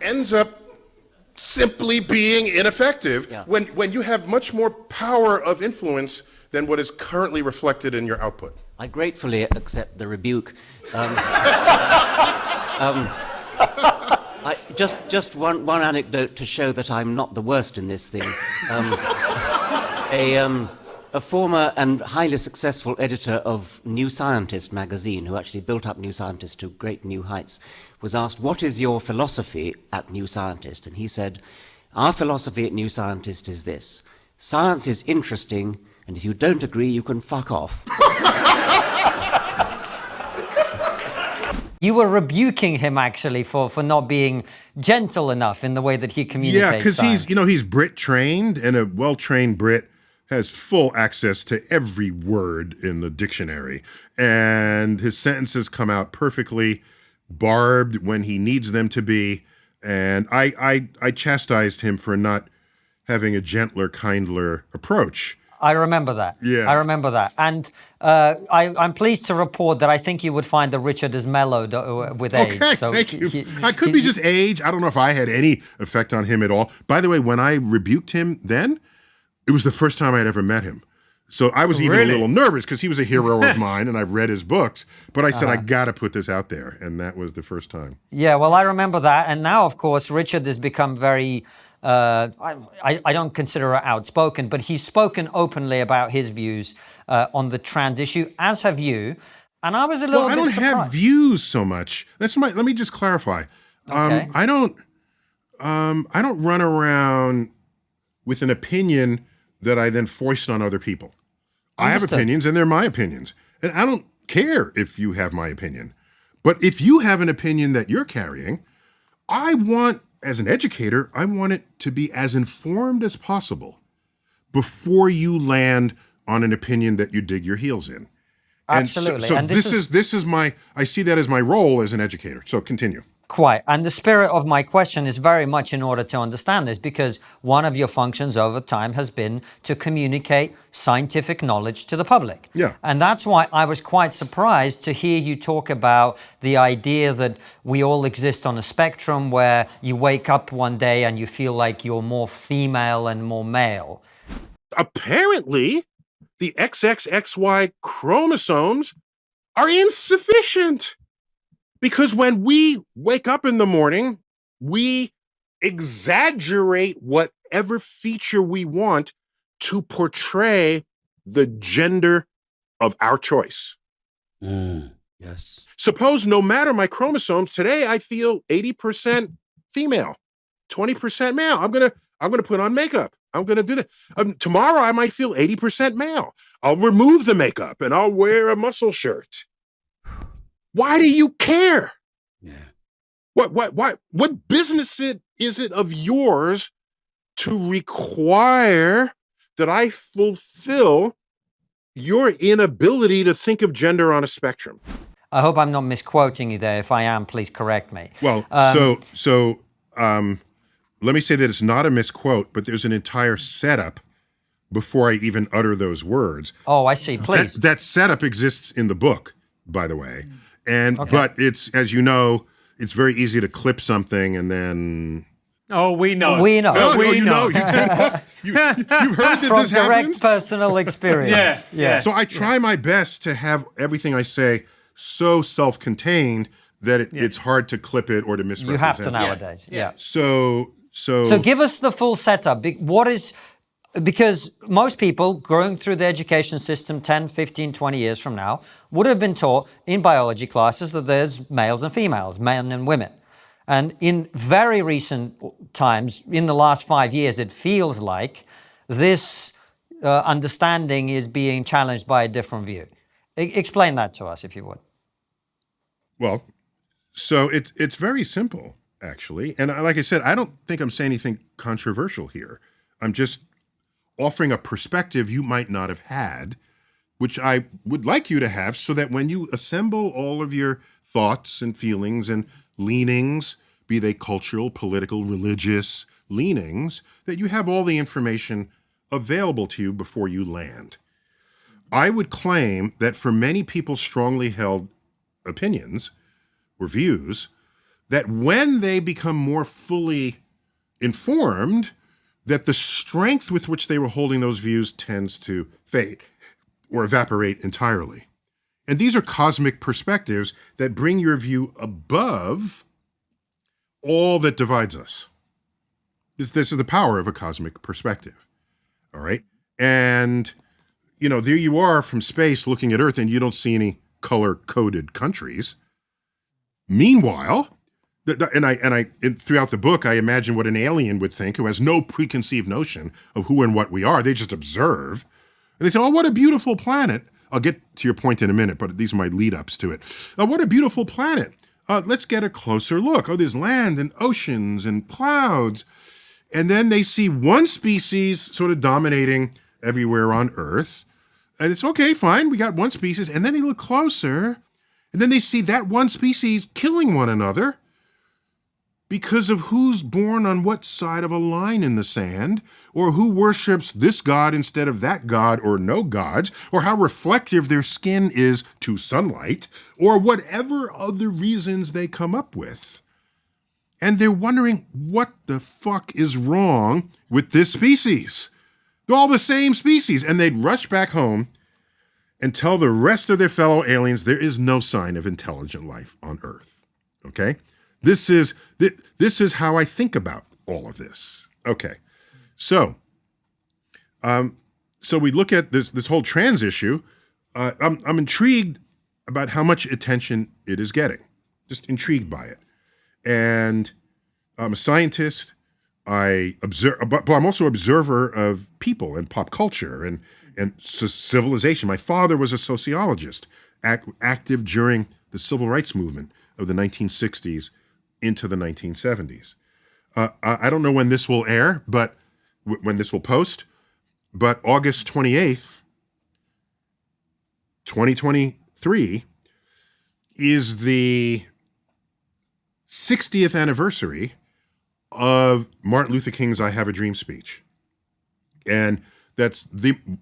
ends up simply being ineffective when you have much more power of influence than what is currently reflected in your output. I gratefully accept the rebuke. Just one anecdote to show that I'm not the worst in this thing. A former and highly successful editor of New Scientist magazine, who actually built up New Scientist to great new heights, was asked, "What is your philosophy at New Scientist?" And he said, "Our philosophy at New Scientist is this: science is interesting, and if you don't agree, you can fuck off." You were rebuking him actually for not being gentle enough in the way that he communicates. Yeah, because he's Brit trained, and a well-trained Brit has full access to every word in the dictionary, and his sentences come out perfectly barbed when he needs them to be. And I chastised him for not having a gentler, kindler approach. I remember that. Yeah. I remember that. And I'm pleased to report that I think you would find that Richard is mellowed with age. Okay, so thank you. I could be just age. I don't know if I had any effect on him at all. By the way, when I rebuked him then, it was the first time I'd ever met him. So I was even a little nervous because he was a hero of mine and I've read his books. But I said, I got to put this out there. And that was the first time. Yeah, well, I remember that. And now, of course, Richard has become very... I don't consider her outspoken, but he's spoken openly about his views on the trans issue, as have you. And I was a little bit surprised. I don't have views so much. Let me just clarify. Okay. I don't run around with an opinion that I then foist on other people. I have opinions, and they're my opinions. And I don't care if you have my opinion. But if you have an opinion that you're carrying, as an educator, I want it to be as informed as possible before you land on an opinion that you dig your heels in. Absolutely. And so I see that as my role as an educator. So continue. Quite. And the spirit of my question is very much in order to understand this, because one of your functions over time has been to communicate scientific knowledge to the public. Yeah. And that's why I was quite surprised to hear you talk about the idea that we all exist on a spectrum where you wake up one day and you feel like you're more female and more male. Apparently, the XXXY chromosomes are insufficient. Because when we wake up in the morning, we exaggerate whatever feature we want to portray the gender of our choice. Yes. Suppose no matter my chromosomes, today I feel 80% female, 20% male. I'm gonna put on makeup. I'm gonna do that. Tomorrow I might feel 80% male. I'll remove the makeup and I'll wear a muscle shirt. Why do you care? Yeah. What business is it of yours to require that I fulfill your inability to think of gender on a spectrum? I hope I'm not misquoting you there. If I am, please correct me. Well, let me say that it's not a misquote, but there's an entire setup before I even utter those words. Oh, I see. Please. That setup exists in the book, by the way. But it's, as you know, it's very easy to clip something and then Oh, we know. We know. Oh, we you know. you've heard that From this direct happens? personal experience. Yeah. So I try my best to have everything I say so self-contained that it's hard to clip it or to misrepresent. You have to it. nowadays. Yeah. So give us the full setup. Because most people going through the education system 10, 15, 20 years from now would have been taught in biology classes that there's males and females, men and women. And in very recent times, in the last 5 years, it feels like this understanding is being challenged by a different view. Explain that to us, if you would. Well, so it's very simple, actually. And like I said, I don't think I'm saying anything controversial here. I'm just offering a perspective you might not have had, which I would like you to have, so that when you assemble all of your thoughts and feelings and leanings, be they cultural, political, religious leanings, that you have all the information available to you before you land. I would claim that for many people's strongly held opinions or views, that when they become more fully informed, that the strength with which they were holding those views tends to fade or evaporate entirely. And these are cosmic perspectives that bring your view above all that divides us. This is the power of a cosmic perspective, all right? And, there you are from space looking at Earth and you don't see any color-coded countries. Meanwhile, throughout the book, I imagine what an alien would think who has no preconceived notion of who and what we are. They just observe. And they say, oh, what a beautiful planet. I'll get to your point in a minute, but these are my lead-ups to it. Oh, what a beautiful planet. Let's get a closer look. Oh, there's land and oceans and clouds. And then they see one species sort of dominating everywhere on Earth. And it's okay, fine, we got one species. And then they look closer, and then they see that one species killing one another because of who's born on what side of a line in the sand, or who worships this god instead of that god, or no gods, or how reflective their skin is to sunlight, or whatever other reasons they come up with. And they're wondering, what the fuck is wrong with this species? They're all the same species. And they'd rush back home and tell the rest of their fellow aliens there is no sign of intelligent life on Earth. Okay? This is how I think about all of this. Okay. So we look at this whole trans issue. I'm intrigued about how much attention it is getting. Just intrigued by it. And I'm a scientist. I observe, but I'm also an observer of people and pop culture and civilization. My father was a sociologist, active during the civil rights movement of the 1960s into the 1970s. I don't know when this will air, but when this will post, but August 28th, 2023 is the 60th anniversary of Martin Luther King's I Have a Dream speech. And that's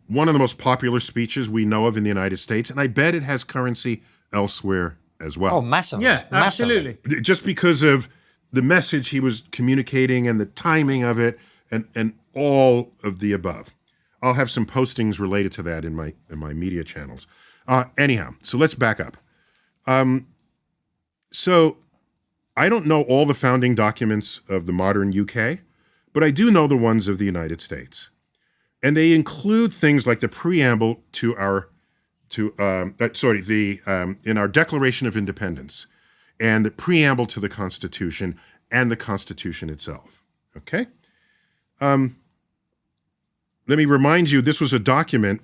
one of the most popular speeches we know of in the United States, and I bet it has currency elsewhere as well. Oh, massively. Yeah, Massively. absolutely. Just because of the message he was communicating and the timing of it and all of the above. I'll have some postings related to that in my media channels. Anyhow, so let's back up. So I don't know all the founding documents of the modern UK, but I do know the ones of the United States. And they include things like the preamble to in our Declaration of Independence, and the preamble to the Constitution, and the Constitution itself. Okay? Let me remind you, this was a document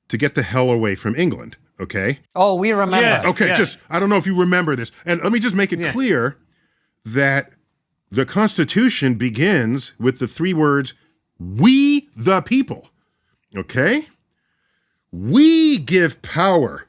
to get the hell away from England. Okay? Oh, we remember. Yeah. Okay, I don't know if you remember this. And let me just make it clear that the Constitution begins with the three words, we the people. Okay? We give power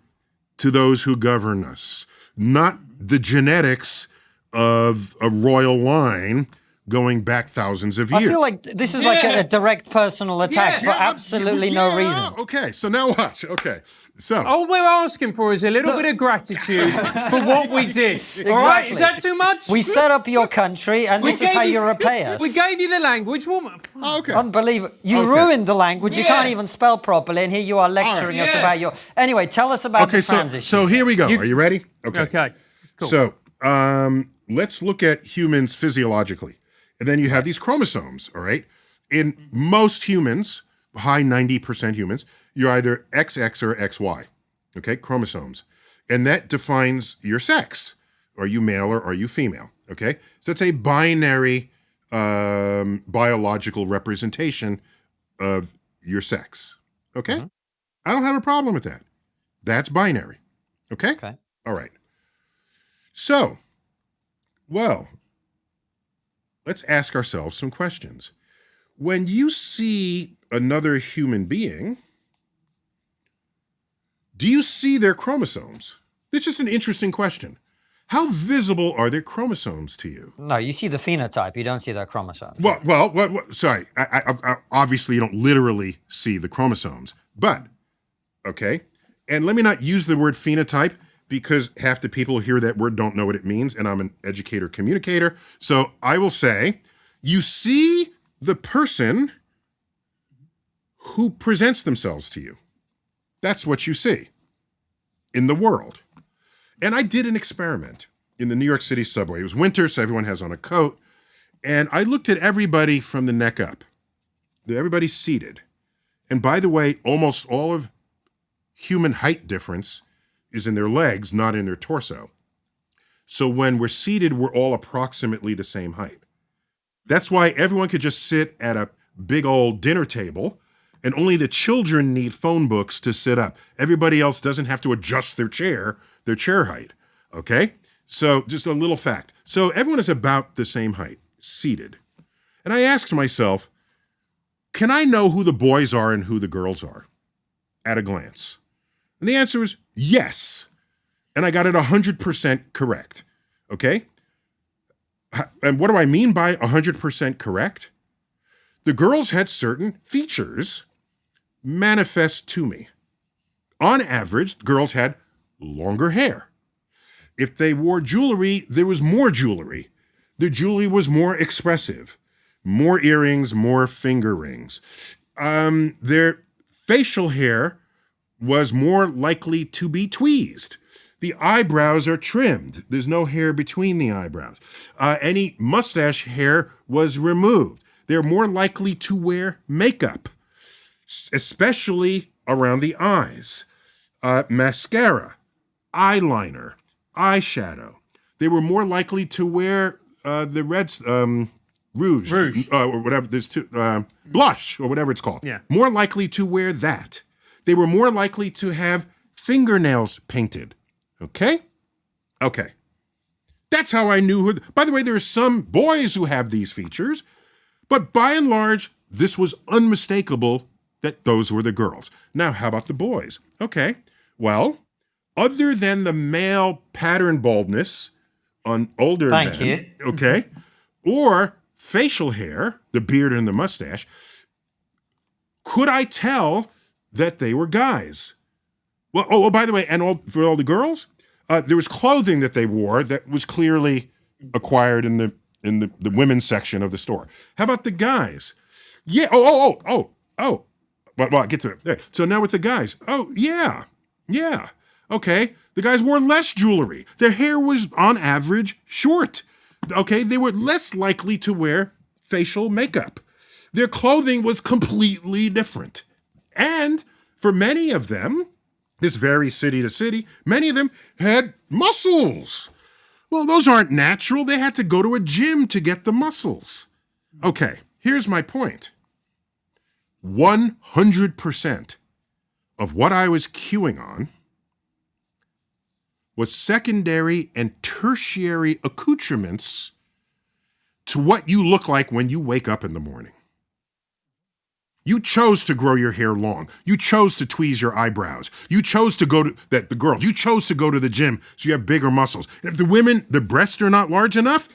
to those who govern us, not the genetics of a royal line going back thousands of I years. feel like this is like a direct personal attack for Yeah. absolutely no reason. Okay, so now watch. Okay, so All we're asking for is a little bit of gratitude for what we did. All right? Is that too much? We set up your country, and this is how you repay us. We gave you the language. okay. Unbelievable. You ruined the language. You can't even spell properly, and here you are lecturing us about your... Anyway, tell us about the transition. So here we go. Are you ready? Okay. Cool. So let's look at humans physiologically. And then you have these chromosomes, all right? In most humans, high 90% humans, you're either XX or XY, okay? Chromosomes. And that defines your sex. Are you male or are you female, okay? So it's a binary biological representation of your sex, okay? I don't have a problem with that. That's binary, okay? Okay. All right. So, well, let's ask ourselves some questions. When you see another human being, do you see their chromosomes? It's just an interesting question. How visible are their chromosomes to you? No, you see the phenotype. You don't see their chromosomes. Well, sorry. I obviously you don't literally see the chromosomes, but, okay. And let me not use the word phenotype because half the people who hear that word don't know what it means, and I'm an educator communicator. So I will say, you see the person who presents themselves to you. That's what you see in the world. And I did an experiment in the New York City subway. It was winter, so everyone has on a coat. And I looked at everybody from the neck up. Everybody's seated. And by the way, almost all of human height difference is in their legs, not in their torso. So when we're seated, we're all approximately the same height. That's why everyone could just sit at a big old dinner table, and only the children need phone books to sit up. Everybody else doesn't have to adjust their chair height, okay? So just a little fact. So everyone is about the same height, seated. And I asked myself, can I know who the boys are and who the girls are at a glance? And the answer is yes. And I got it 100% correct, okay? And what do I mean by 100% correct? The girls had certain features manifest to me. On average, girls had longer hair. If they wore jewelry, there was more jewelry. The jewelry was more expressive. More earrings, more finger rings. Their facial hair was more likely to be tweezed. The eyebrows are trimmed. There's no hair between the eyebrows. Any mustache hair was removed. They're more likely to wear makeup, especially around the eyes. Mascara, eyeliner, eyeshadow. They were more likely to wear the red rouge, or whatever. There's blush or whatever it's called. Yeah. More likely to wear that. They were more likely to have fingernails painted. Okay? Okay. That's how I knew who. By the way, there are some boys who have these features, but by and large, this was unmistakable that those were the girls. Now, how about the boys? Okay. Well, other than the male pattern baldness on older men, Thank you. okay, or facial hair, the beard and the mustache, could I tell that they were guys? Well, by the way, and for all the girls, there was clothing that they wore that was clearly acquired in the women's section of the store. How about the guys? Yeah. Well, I'll get to it. There. So now with the guys. Oh, yeah. Okay. The guys wore less jewelry. Their hair was, on average, short. Okay. They were less likely to wear facial makeup. Their clothing was completely different. And for many of them, this varies city to city, many of them had muscles. Well, those aren't natural. They had to go to a gym to get the muscles. Okay, here's my point. 100% of what I was queuing on was secondary and tertiary accoutrements to what you look like when you wake up in the morning. You chose to grow your hair long. You chose to tweeze your eyebrows. You chose to go to the girls. You chose to go to the gym so you have bigger muscles. And if the women, the breasts are not large enough,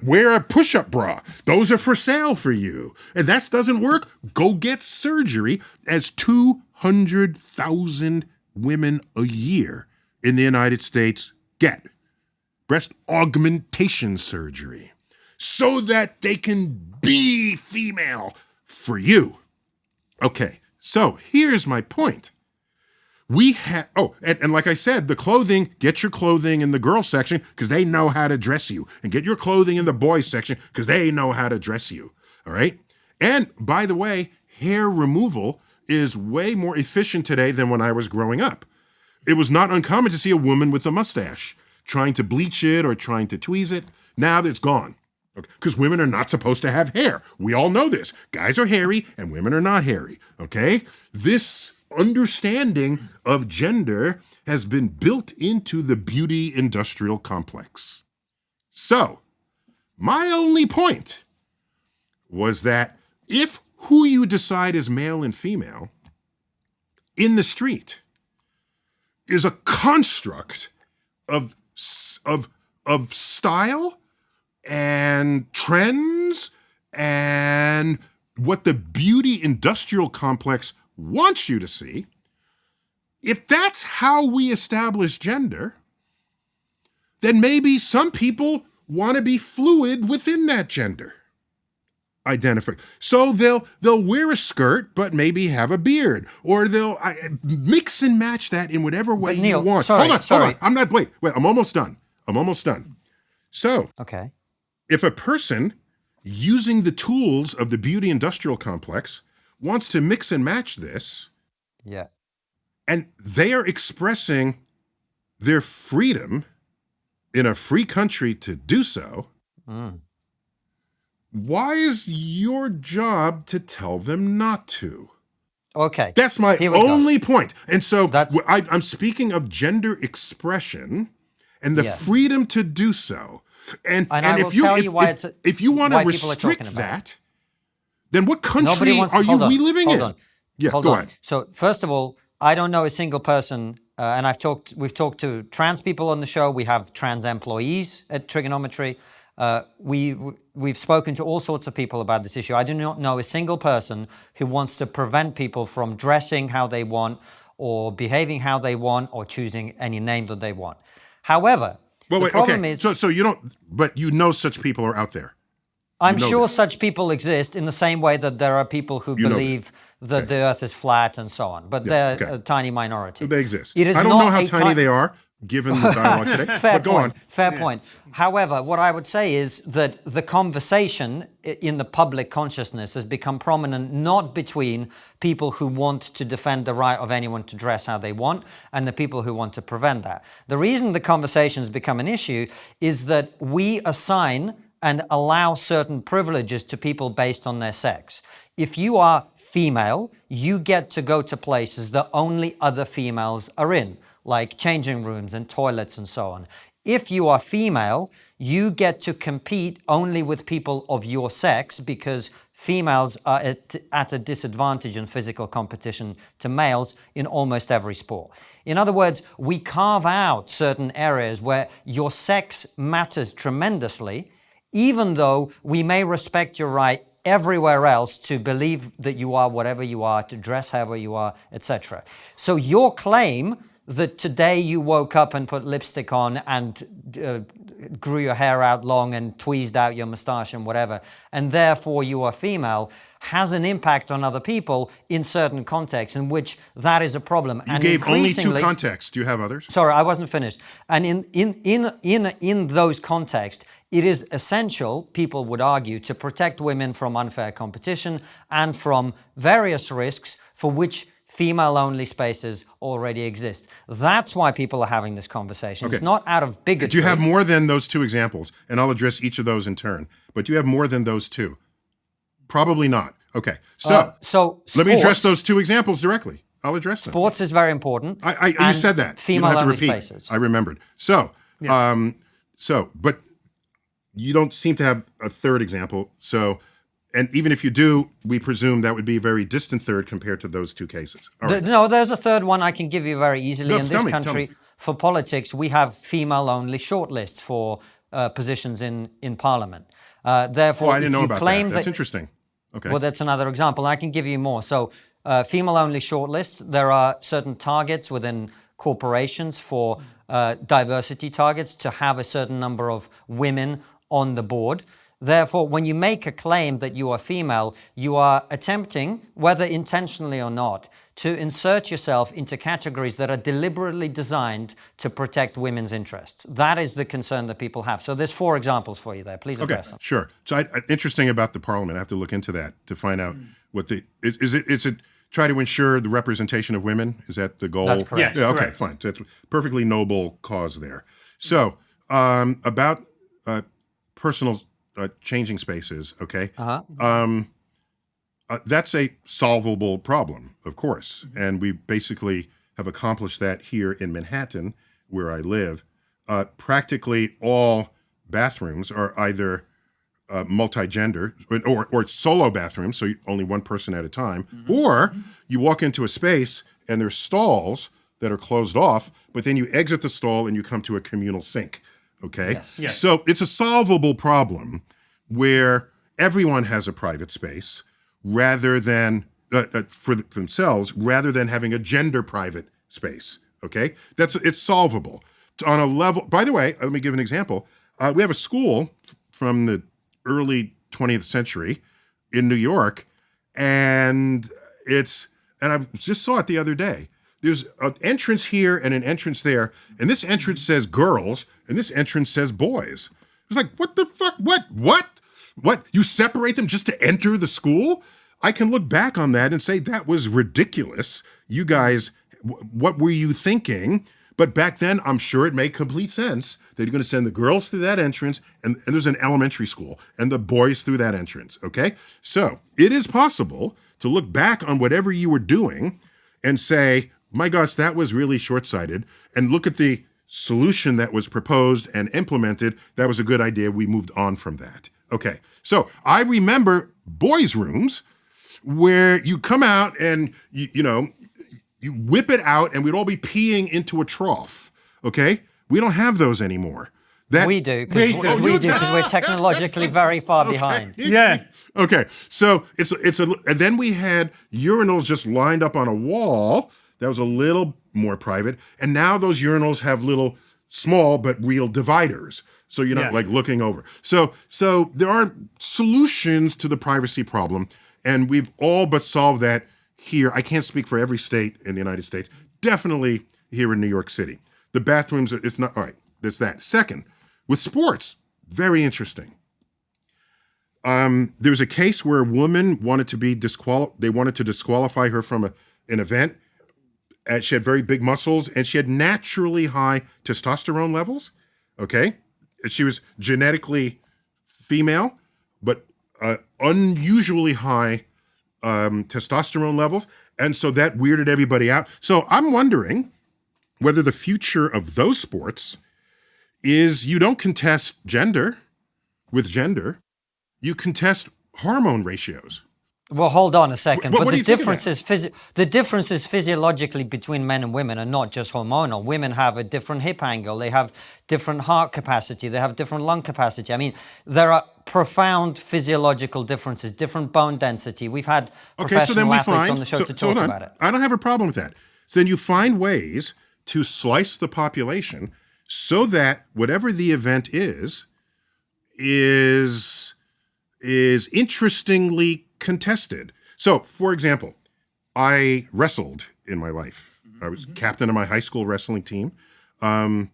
Wear a push-up bra. Those are for sale for you. And that doesn't work, go get surgery, as 200,000 women a year in the United States get breast augmentation surgery so that they can be female for you. Okay, so here's my point. We have, and like I said, the clothing, get your clothing in the girls section because they know how to dress you. And get your clothing in the boys section because they know how to dress you. All right? And by the way, hair removal is way more efficient today than when I was growing up. It was not uncommon to see a woman with a mustache trying to bleach it or trying to tweeze it. Now it's gone. Because women are not supposed to have hair. We all know this. Guys are hairy and women are not hairy. Okay? This understanding of gender has been built into the beauty industrial complex. So, my only point was that if who you decide is male and female in the street is a construct of style and trends and what the beauty industrial complex wants you to see, if that's how we establish gender, then maybe some people want to be fluid within that gender identify. So they'll wear a skirt, but maybe have a beard, or they'll mix and match that in whatever way Neil, you want. Sorry. Hold on. Wait, I'm almost done. So, okay. If a person using the tools of the beauty industrial complex wants to mix and match this, yeah, and they are expressing their freedom in a free country to do so, why is your job to tell them not to? Okay. That's my only point. And so I'm speaking of gender expression and the freedom to do so. And if you want to restrict that, then what country we living in? Yeah, go ahead. So first of all, I don't know a single person, and we've talked to trans people on the show. We have trans employees at TRIGGERnometry. We've spoken to all sorts of people about this issue. I do not know a single person who wants to prevent people from dressing how they want or behaving how they want or choosing any name that they want. However, the problem is... So you don't... But you know such people are out there. I'm sure such people exist in the same way that there are people who believe that the earth is flat and so on. But they're a tiny minority. They exist. It is I don't know how tiny they are, given the dialogue today. Fair but go on. Fair point. However, what I would say is that the conversation in the public consciousness has become prominent not between people who want to defend the right of anyone to dress how they want and the people who want to prevent that. The reason the conversation has become an issue is that we assign and allow certain privileges to people based on their sex. If you are female, you get to go to places that only other females are in, like changing rooms and toilets and so on. If you are female, you get to compete only with people of your sex because females are at a disadvantage in physical competition to males in almost every sport. In other words, we carve out certain areas where your sex matters tremendously, even though we may respect your right everywhere else to believe that you are whatever you are, to dress however you are, etc. So your claim that today you woke up and put lipstick on and grew your hair out long and tweezed out your mustache and whatever, and therefore you are female, has an impact on other people in certain contexts in which that is a problem. You gave only two contexts. Do you have others? Sorry, I wasn't finished. And in those contexts, it is essential, people would argue, to protect women from unfair competition and from various risks for which female-only spaces already exist. That's why people are having this conversation. Okay. It's not out of bigotry. Do you have more than those two examples? And I'll address each of those in turn. But do you have more than those two? Probably not. Okay. So let me address those two examples directly. I'll address them. Sports is very important. You said that. Female-only spaces. I remembered. But you don't seem to have a third example. And even if you do, we presume that would be a very distant third compared to those two cases. Right. No, there's a third one I can give you very easily. In this country, for politics, we have female-only shortlists for positions in Parliament. Therefore, I didn't know about claim that. That's interesting. Okay. Well, that's another example. I can give you more. So, female-only shortlists. There are certain targets within corporations for diversity targets to have a certain number of women on the board. Therefore, when you make a claim that you are female, you are attempting, whether intentionally or not, to insert yourself into categories that are deliberately designed to protect women's interests. That is the concern that people have. So there's 4 examples for you there. Please address them. Sure. So interesting about the Parliament. I have to look into that to find out what is it try to ensure the representation of women? Is that the goal? That's correct. Yes, Yeah, okay, correct. fine. So it's a perfectly noble cause there. So about personal changing spaces, okay? That's a solvable problem, of course. And we basically have accomplished that here in Manhattan, where I live. Practically all bathrooms are either multi-gender or solo bathrooms, so only one person at a time, or you walk into a space and there's stalls that are closed off, but then you exit the stall and you come to a communal sink, okay? Yes. So it's a solvable problem where everyone has a private space rather than for themselves, rather than having a gender private space. Okay, it's solvable on a level. By the way, let me give an example. We have a school from the early 20th century in New York, and I just saw it the other day. There's an entrance here and an entrance there, and this entrance says girls, and this entrance says boys. It's like, what the fuck? What? You separate them just to enter the school? I can look back on that and say that was ridiculous. You guys, what were you thinking? But back then, I'm sure it made complete sense that you're going to send the girls through that entrance, and there's an elementary school, and the boys through that entrance, okay? So it is possible to look back on whatever you were doing and say, my gosh, that was really short-sighted, and look at the solution that was proposed and implemented. That was a good idea. We moved on from that. Okay, so I remember boys' rooms where you come out and you whip it out and we'd all be peeing into a trough. Okay, we don't have those anymore. We do because we're technologically very far behind. Yeah. Okay, so and then we had urinals just lined up on a wall that was a little more private, and now those urinals have little small but real dividers. So you're not like looking over. So there are solutions to the privacy problem, and we've all but solved that here. I can't speak for every state in the United States. Definitely here in New York City. The bathrooms, it's not, all right, there's that. Second, with sports, very interesting. There was a case where a woman wanted to be they wanted to disqualify her from an event. And she had very big muscles, and she had naturally high testosterone levels, okay? She was genetically female, but unusually high testosterone levels. And so that weirded everybody out. So I'm wondering whether the future of those sports is you don't contest gender with gender, you contest hormone ratios. Well, hold on a second. What But do the you think of the differences physiologically between men and women are not just hormonal. Women have a different hip angle. They have different heart capacity. They have different lung capacity. I mean, there are profound physiological differences, different bone density. We've had professional athletes on the show to talk about it. I don't have a problem with that. So then you find ways to slice the population so that whatever the event is interestingly contested. So, for example, I wrestled in my life. I was captain of my high school wrestling team. I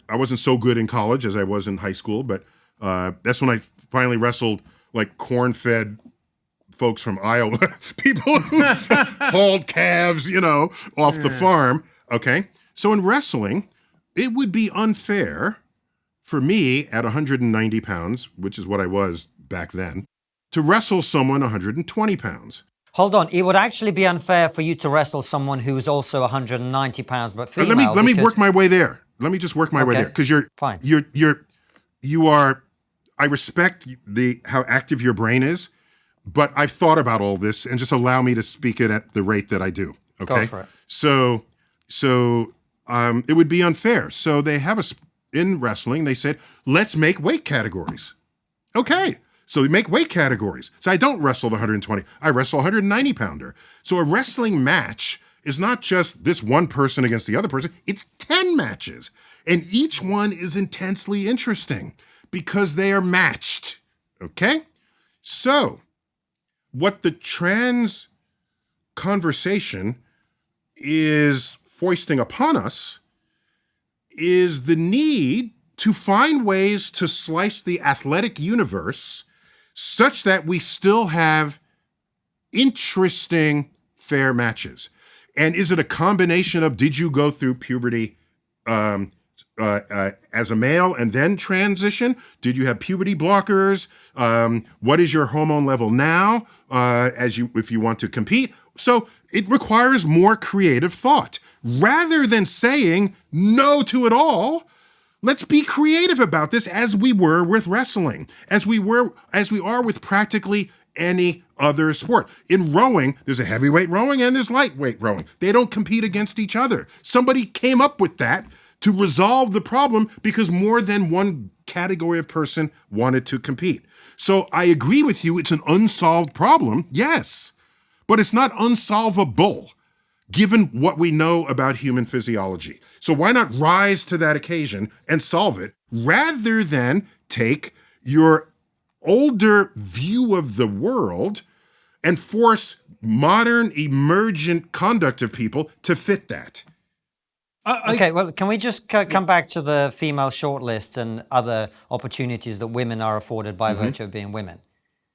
wasn't so good in college as I was in high school, but that's when I finally wrestled like corn-fed folks from Iowa, people who hauled calves, off the farm. Okay, so in wrestling, it would be unfair for me at 190 pounds, which is what I was back then, to wrestle someone 120 pounds. Hold on. It would actually be unfair for you to wrestle someone who is also 190 pounds but female. Let me work my way there. Let me just work my way there, because fine. You are. I respect how active your brain is, but I've thought about all this, and just allow me to speak it at the rate that I do. Okay. Go for it. So it would be unfair. So they have in wrestling, they said, let's make weight categories. Okay. So we make weight categories. So I don't wrestle the 120. I wrestle a 190 pounder. So a wrestling match is not just this one person against the other person. It's 10 matches. And each one is intensely interesting because they are matched. Okay? So what the trans conversation is foisting upon us is the need to find ways to slice the athletic universe such that we still have interesting, fair matches. And is it a combination of, did you go through puberty as a male and then transition? Did you have puberty blockers? What is your hormone level now if you want to compete? So it requires more creative thought. Rather than saying no to it all, let's be creative about this as we were with wrestling, as we are with practically any other sport. In rowing, there's a heavyweight rowing and there's lightweight rowing. They don't compete against each other. Somebody came up with that to resolve the problem because more than one category of person wanted to compete. So I agree with you, it's an unsolved problem, yes, but it's not unsolvable given what we know about human physiology. So why not rise to that occasion and solve it rather than take your older view of the world and force modern emergent conduct of people to fit that? Okay, well, can we just come back to the female shortlist and other opportunities that women are afforded by virtue of being women,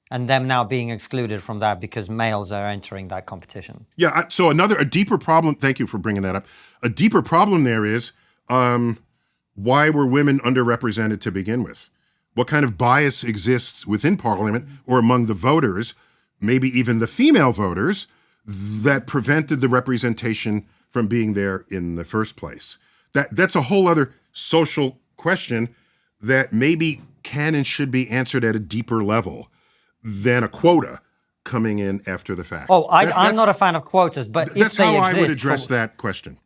and them now being excluded from that because males are entering that competition? Yeah, so a deeper problem, thank you for bringing that up. A deeper problem there is, why were women underrepresented to begin with? What kind of bias exists within Parliament or among the voters, maybe even the female voters, that prevented the representation from being there in the first place? That's a whole other social question that maybe can and should be answered at a deeper level than a quota coming in after the fact. Oh, I'm not a fan of quotas, but if they exist... That's how I would address that question.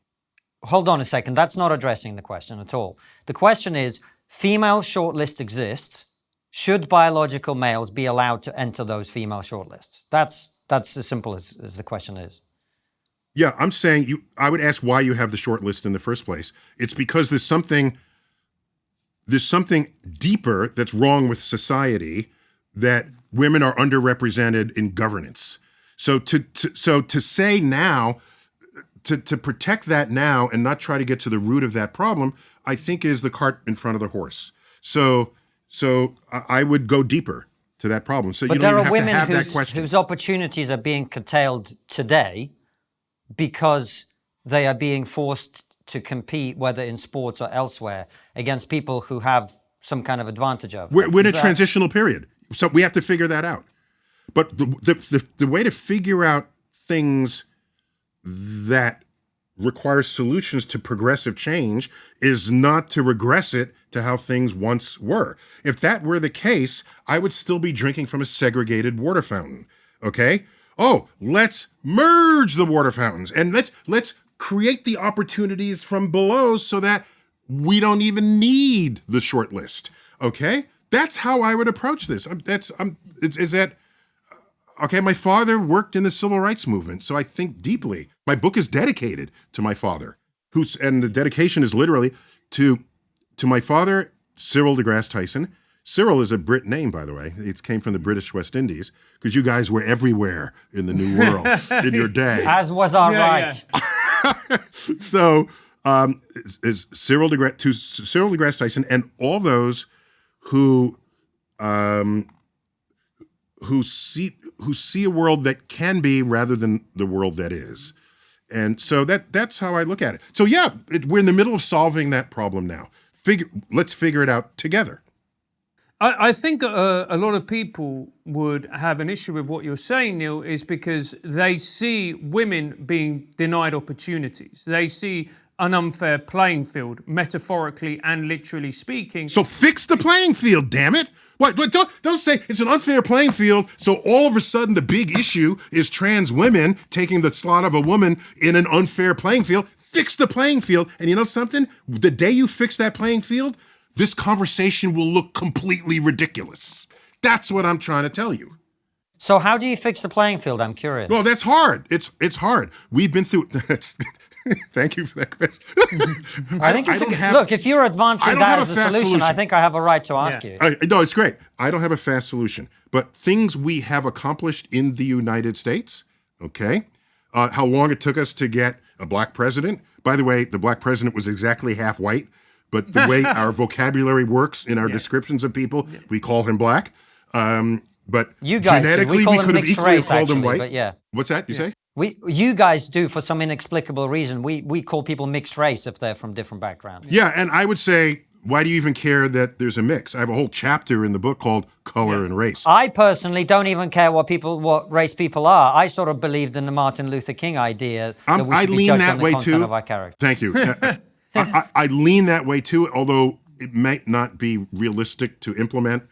Hold on a second. That's not addressing the question at all. The question is, female shortlist exists. Should biological males be allowed to enter those female shortlists? That's as simple as the question is. Yeah, I'm saying I would ask why you have the short list in the first place. It's because there's something deeper that's wrong with society, that women are underrepresented in governance. So to say now, to protect that now and not try to get to the root of that problem, I think is the cart in front of the horse. So I would go deeper to that problem. So but you don't there even are have to have women that question. whose opportunities are being curtailed today because they are being forced to compete, whether in sports or elsewhere, against people who have some kind of advantage over them. We're in a transitional period, so we have to figure that out. But the way to figure out things that require solutions to progressive change is not to regress it to how things once were. If that were the case, I would still be drinking from a segregated water fountain, okay? Oh, let's merge the water fountains and let's create the opportunities from below so that we don't even need the short list, okay? That's how I would approach this. Okay, my father worked in the civil rights movement, so I think deeply. My book is dedicated to my father, and the dedication is literally to my father, Cyril deGrasse Tyson. Cyril is a Brit name, by the way. It came from the British West Indies, because you guys were everywhere in the New World in your day. As was our right. Yeah. So is Cyril deGrasse Tyson and all those who see a world that can be rather than the world that is. And so that's how I look at it. So yeah, we're in the middle of solving that problem now. Let's figure it out together. I think a lot of people would have an issue with what you're saying, Neil, is because they see women being denied opportunities. They see an unfair playing field, metaphorically and literally speaking. So fix the playing field, damn it. What? Don't say it's an unfair playing field, so all of a sudden the big issue is trans women taking the slot of a woman in an unfair playing field. Fix the playing field. And you know something? The day you fix that playing field, this conversation will look completely ridiculous. That's what I'm trying to tell you. So how do you fix the playing field? I'm curious. Well, that's hard. It's hard. We've been through. Thank you for that question. I think look, if you're advancing that as a solution, I think I have a right to ask you. No, it's great. I don't have a fast solution, but things we have accomplished in the United States. Okay, how long it took us to get a black president. By the way, the black president was exactly half white, but the way our vocabulary works in our descriptions of people, we call him black. But you guys genetically, we could have equally called him white. But yeah. What's that you say? You guys do, for some inexplicable reason. We call people mixed race if they're from different backgrounds. Yeah, and I would say, why do you even care that there's a mix? I have a whole chapter in the book called Color and Race. I personally don't even care what race people are. I sort of believed in the Martin Luther King idea that we should be judged on the content of our character. Thank you. I lean that way too, although it might not be realistic to implement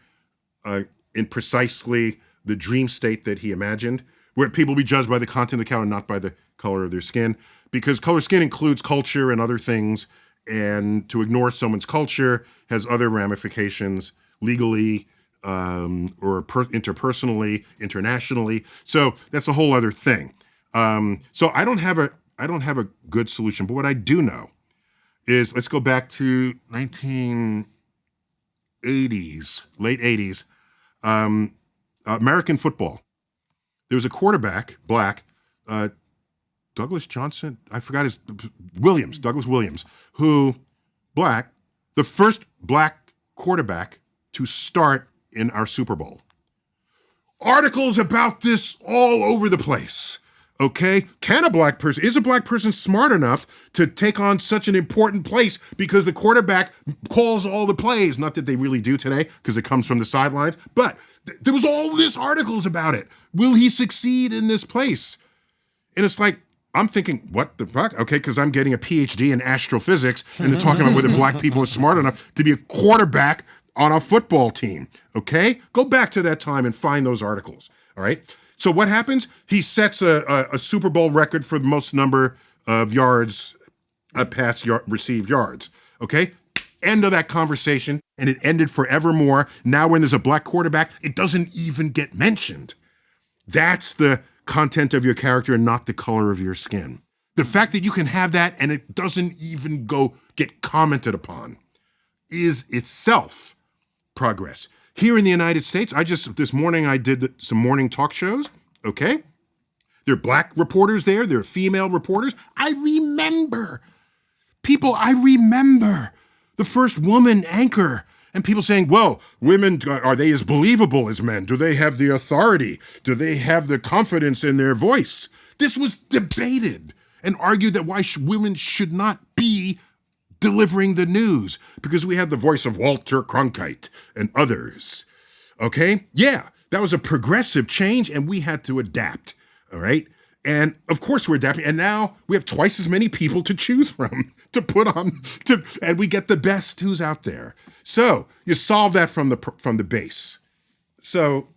in precisely the dream state that he imagined, where people be judged by the content of the character, not by the color of their skin, because color of skin includes culture and other things, and to ignore someone's culture has other ramifications legally or interpersonally, internationally. So that's a whole other thing. So I don't have a good solution, but what I do know is, let's go back to 1980s, late 80s, American football. There was a quarterback, black, Douglas Williams, who, black, the first black quarterback to start in our Super Bowl. Articles about this all over the place. Okay, is a black person smart enough to take on such an important place because the quarterback calls all the plays? Not that they really do today, because it comes from the sidelines, but there was all this articles about it. Will he succeed in this place? And it's like, I'm thinking, what the fuck? Okay, because I'm getting a PhD in astrophysics, and they're talking about whether black people are smart enough to be a quarterback on a football team. Okay, go back to that time and find those articles. All right. So what happens? He sets a Super Bowl record for the most number of yards, received yards. Okay? End of that conversation, and it ended forevermore. Now when there's a black quarterback, it doesn't even get mentioned. That's the content of your character and not the color of your skin. The fact that you can have that and it doesn't even get commented upon is itself progress. Here in the United States, this morning I did some morning talk shows, okay? There are black reporters there, there are female reporters. I remember the first woman anchor, and people saying, well, women, are they as believable as men? Do they have the authority? Do they have the confidence in their voice? This was debated and argued that why women should not be delivering the news, because we had the voice of Walter Cronkite and others. Okay? Yeah, that was a progressive change, and we had to adapt. All right? And of course we're adapting, and now we have twice as many people to choose from to put on, and we get the best who's out there. So you solve that from the base. So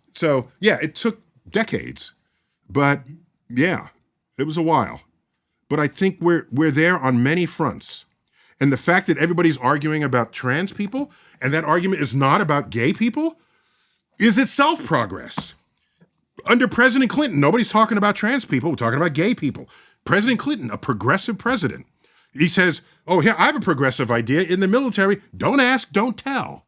yeah, it took decades, but yeah, it was a while. But I think we're there on many fronts. And the fact that everybody's arguing about trans people, and that argument is not about gay people, is itself progress. Under President Clinton, nobody's talking about trans people, we're talking about gay people. President Clinton, a progressive president, he says, oh, yeah, I have a progressive idea in the military. Don't ask, don't tell.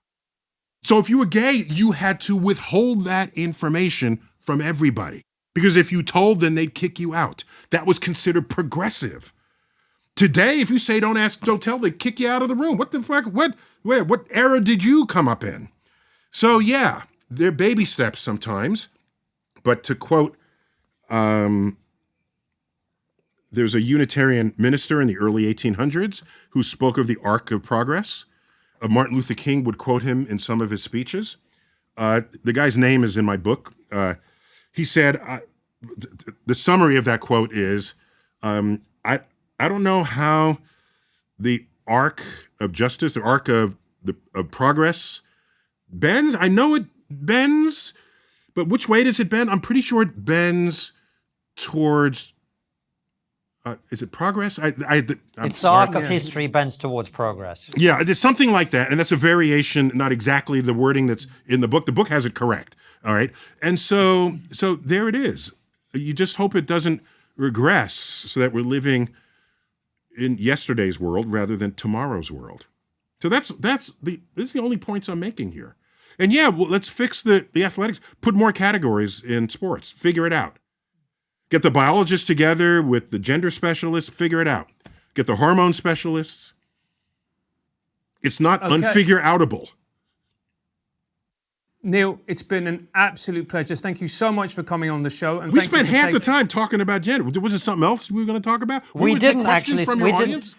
So if you were gay, you had to withhold that information from everybody. Because if you told, then they'd kick you out. That was considered progressive. Today, if you say don't ask, don't tell, they kick you out of the room. What the fuck? What era did you come up in? So yeah, they're baby steps sometimes. But to quote, there's a Unitarian minister in the early 1800s who spoke of the arc of progress. Martin Luther King would quote him in some of his speeches. The guy's name is in my book. He said, the summary of that quote is, I don't know how the arc of justice, the arc of progress bends. I know it bends, but which way does it bend? I'm pretty sure it bends towards is it progress? I'm It's the sorry. arc of history bends towards progress. Yeah, it's something like that, and that's a variation, not exactly the wording that's in the book. The book has it correct, all right? And so there it is. You just hope it doesn't regress so that we're living in yesterday's world rather than tomorrow's world. So this is the only points I'm making here. And yeah, well, let's fix the athletics, put more categories in sports, figure it out. Get the biologists together with the gender specialists, figure it out. Get the hormone specialists. It's not unfigure-outable. Neil, it's been an absolute pleasure. Thank you so much for coming on the show. And We spent half the time talking about gender. Was it something else we were going to talk about? We didn't actually. From your audience?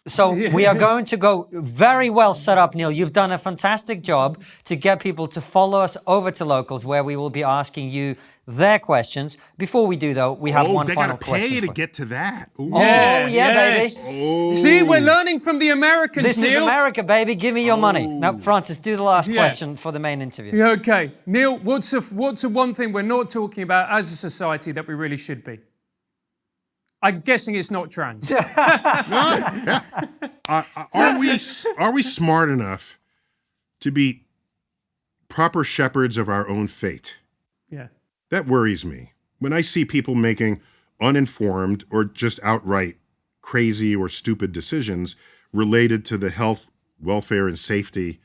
So we are going to go very well set up, Neil. You've done a fantastic job to get people to follow us over to Locals, where we will be asking you their questions. Before we do, though, we have one final question. They got to pay to get to that. Ooh. Yes. Baby. Oh. See, we're learning from the Americans, This is Neil. America, baby. Give me your money. Now, Francis, do the last question for the main interview. Yeah, okay. Neil, what's the one thing we're not talking about as a society that we really should be? I'm guessing it's not trans. Are we smart enough to be proper shepherds of our own fate? Yeah. That worries me. When I see people making uninformed or just outright crazy or stupid decisions related to the health, welfare, and safety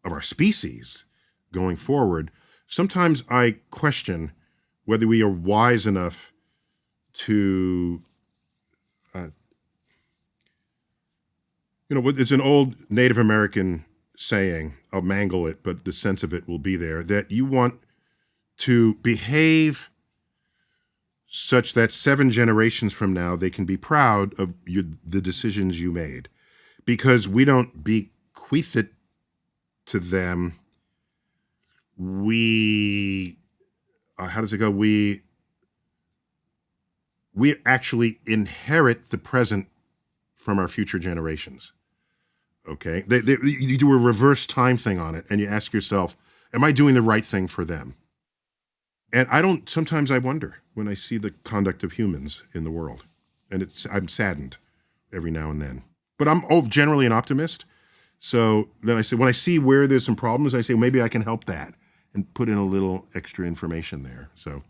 of our species going forward, sometimes I question whether we are wise enough to it's an old Native American saying, I'll mangle it, but the sense of it will be there, that you want to behave such that 7 generations from now, they can be proud of the decisions you made. Because we don't bequeath it to them. How does it go? We inherit the present from our future generations. Okay? You do a reverse time thing on it, and you ask yourself, am I doing the right thing for them? And sometimes I wonder when I see the conduct of humans in the world. And I'm saddened every now and then. But I'm generally an optimist. So then I say, when I see where there's some problems, I say, well, maybe I can help that and put in a little extra information there. So,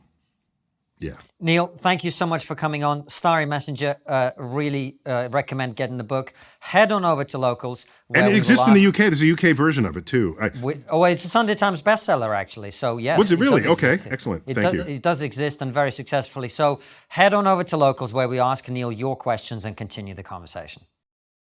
yeah. Neil, thank you so much for coming on. Starry Messenger, really recommend getting the book. Head on over to Locals. And it exists in the UK. There's a UK version of it, too. It's a Sunday Times bestseller, actually. So, yes. Was it really? Okay, exist. excellent. Thank you. It does exist, and very successfully. So, head on over to Locals, where we ask Neil your questions and continue the conversation.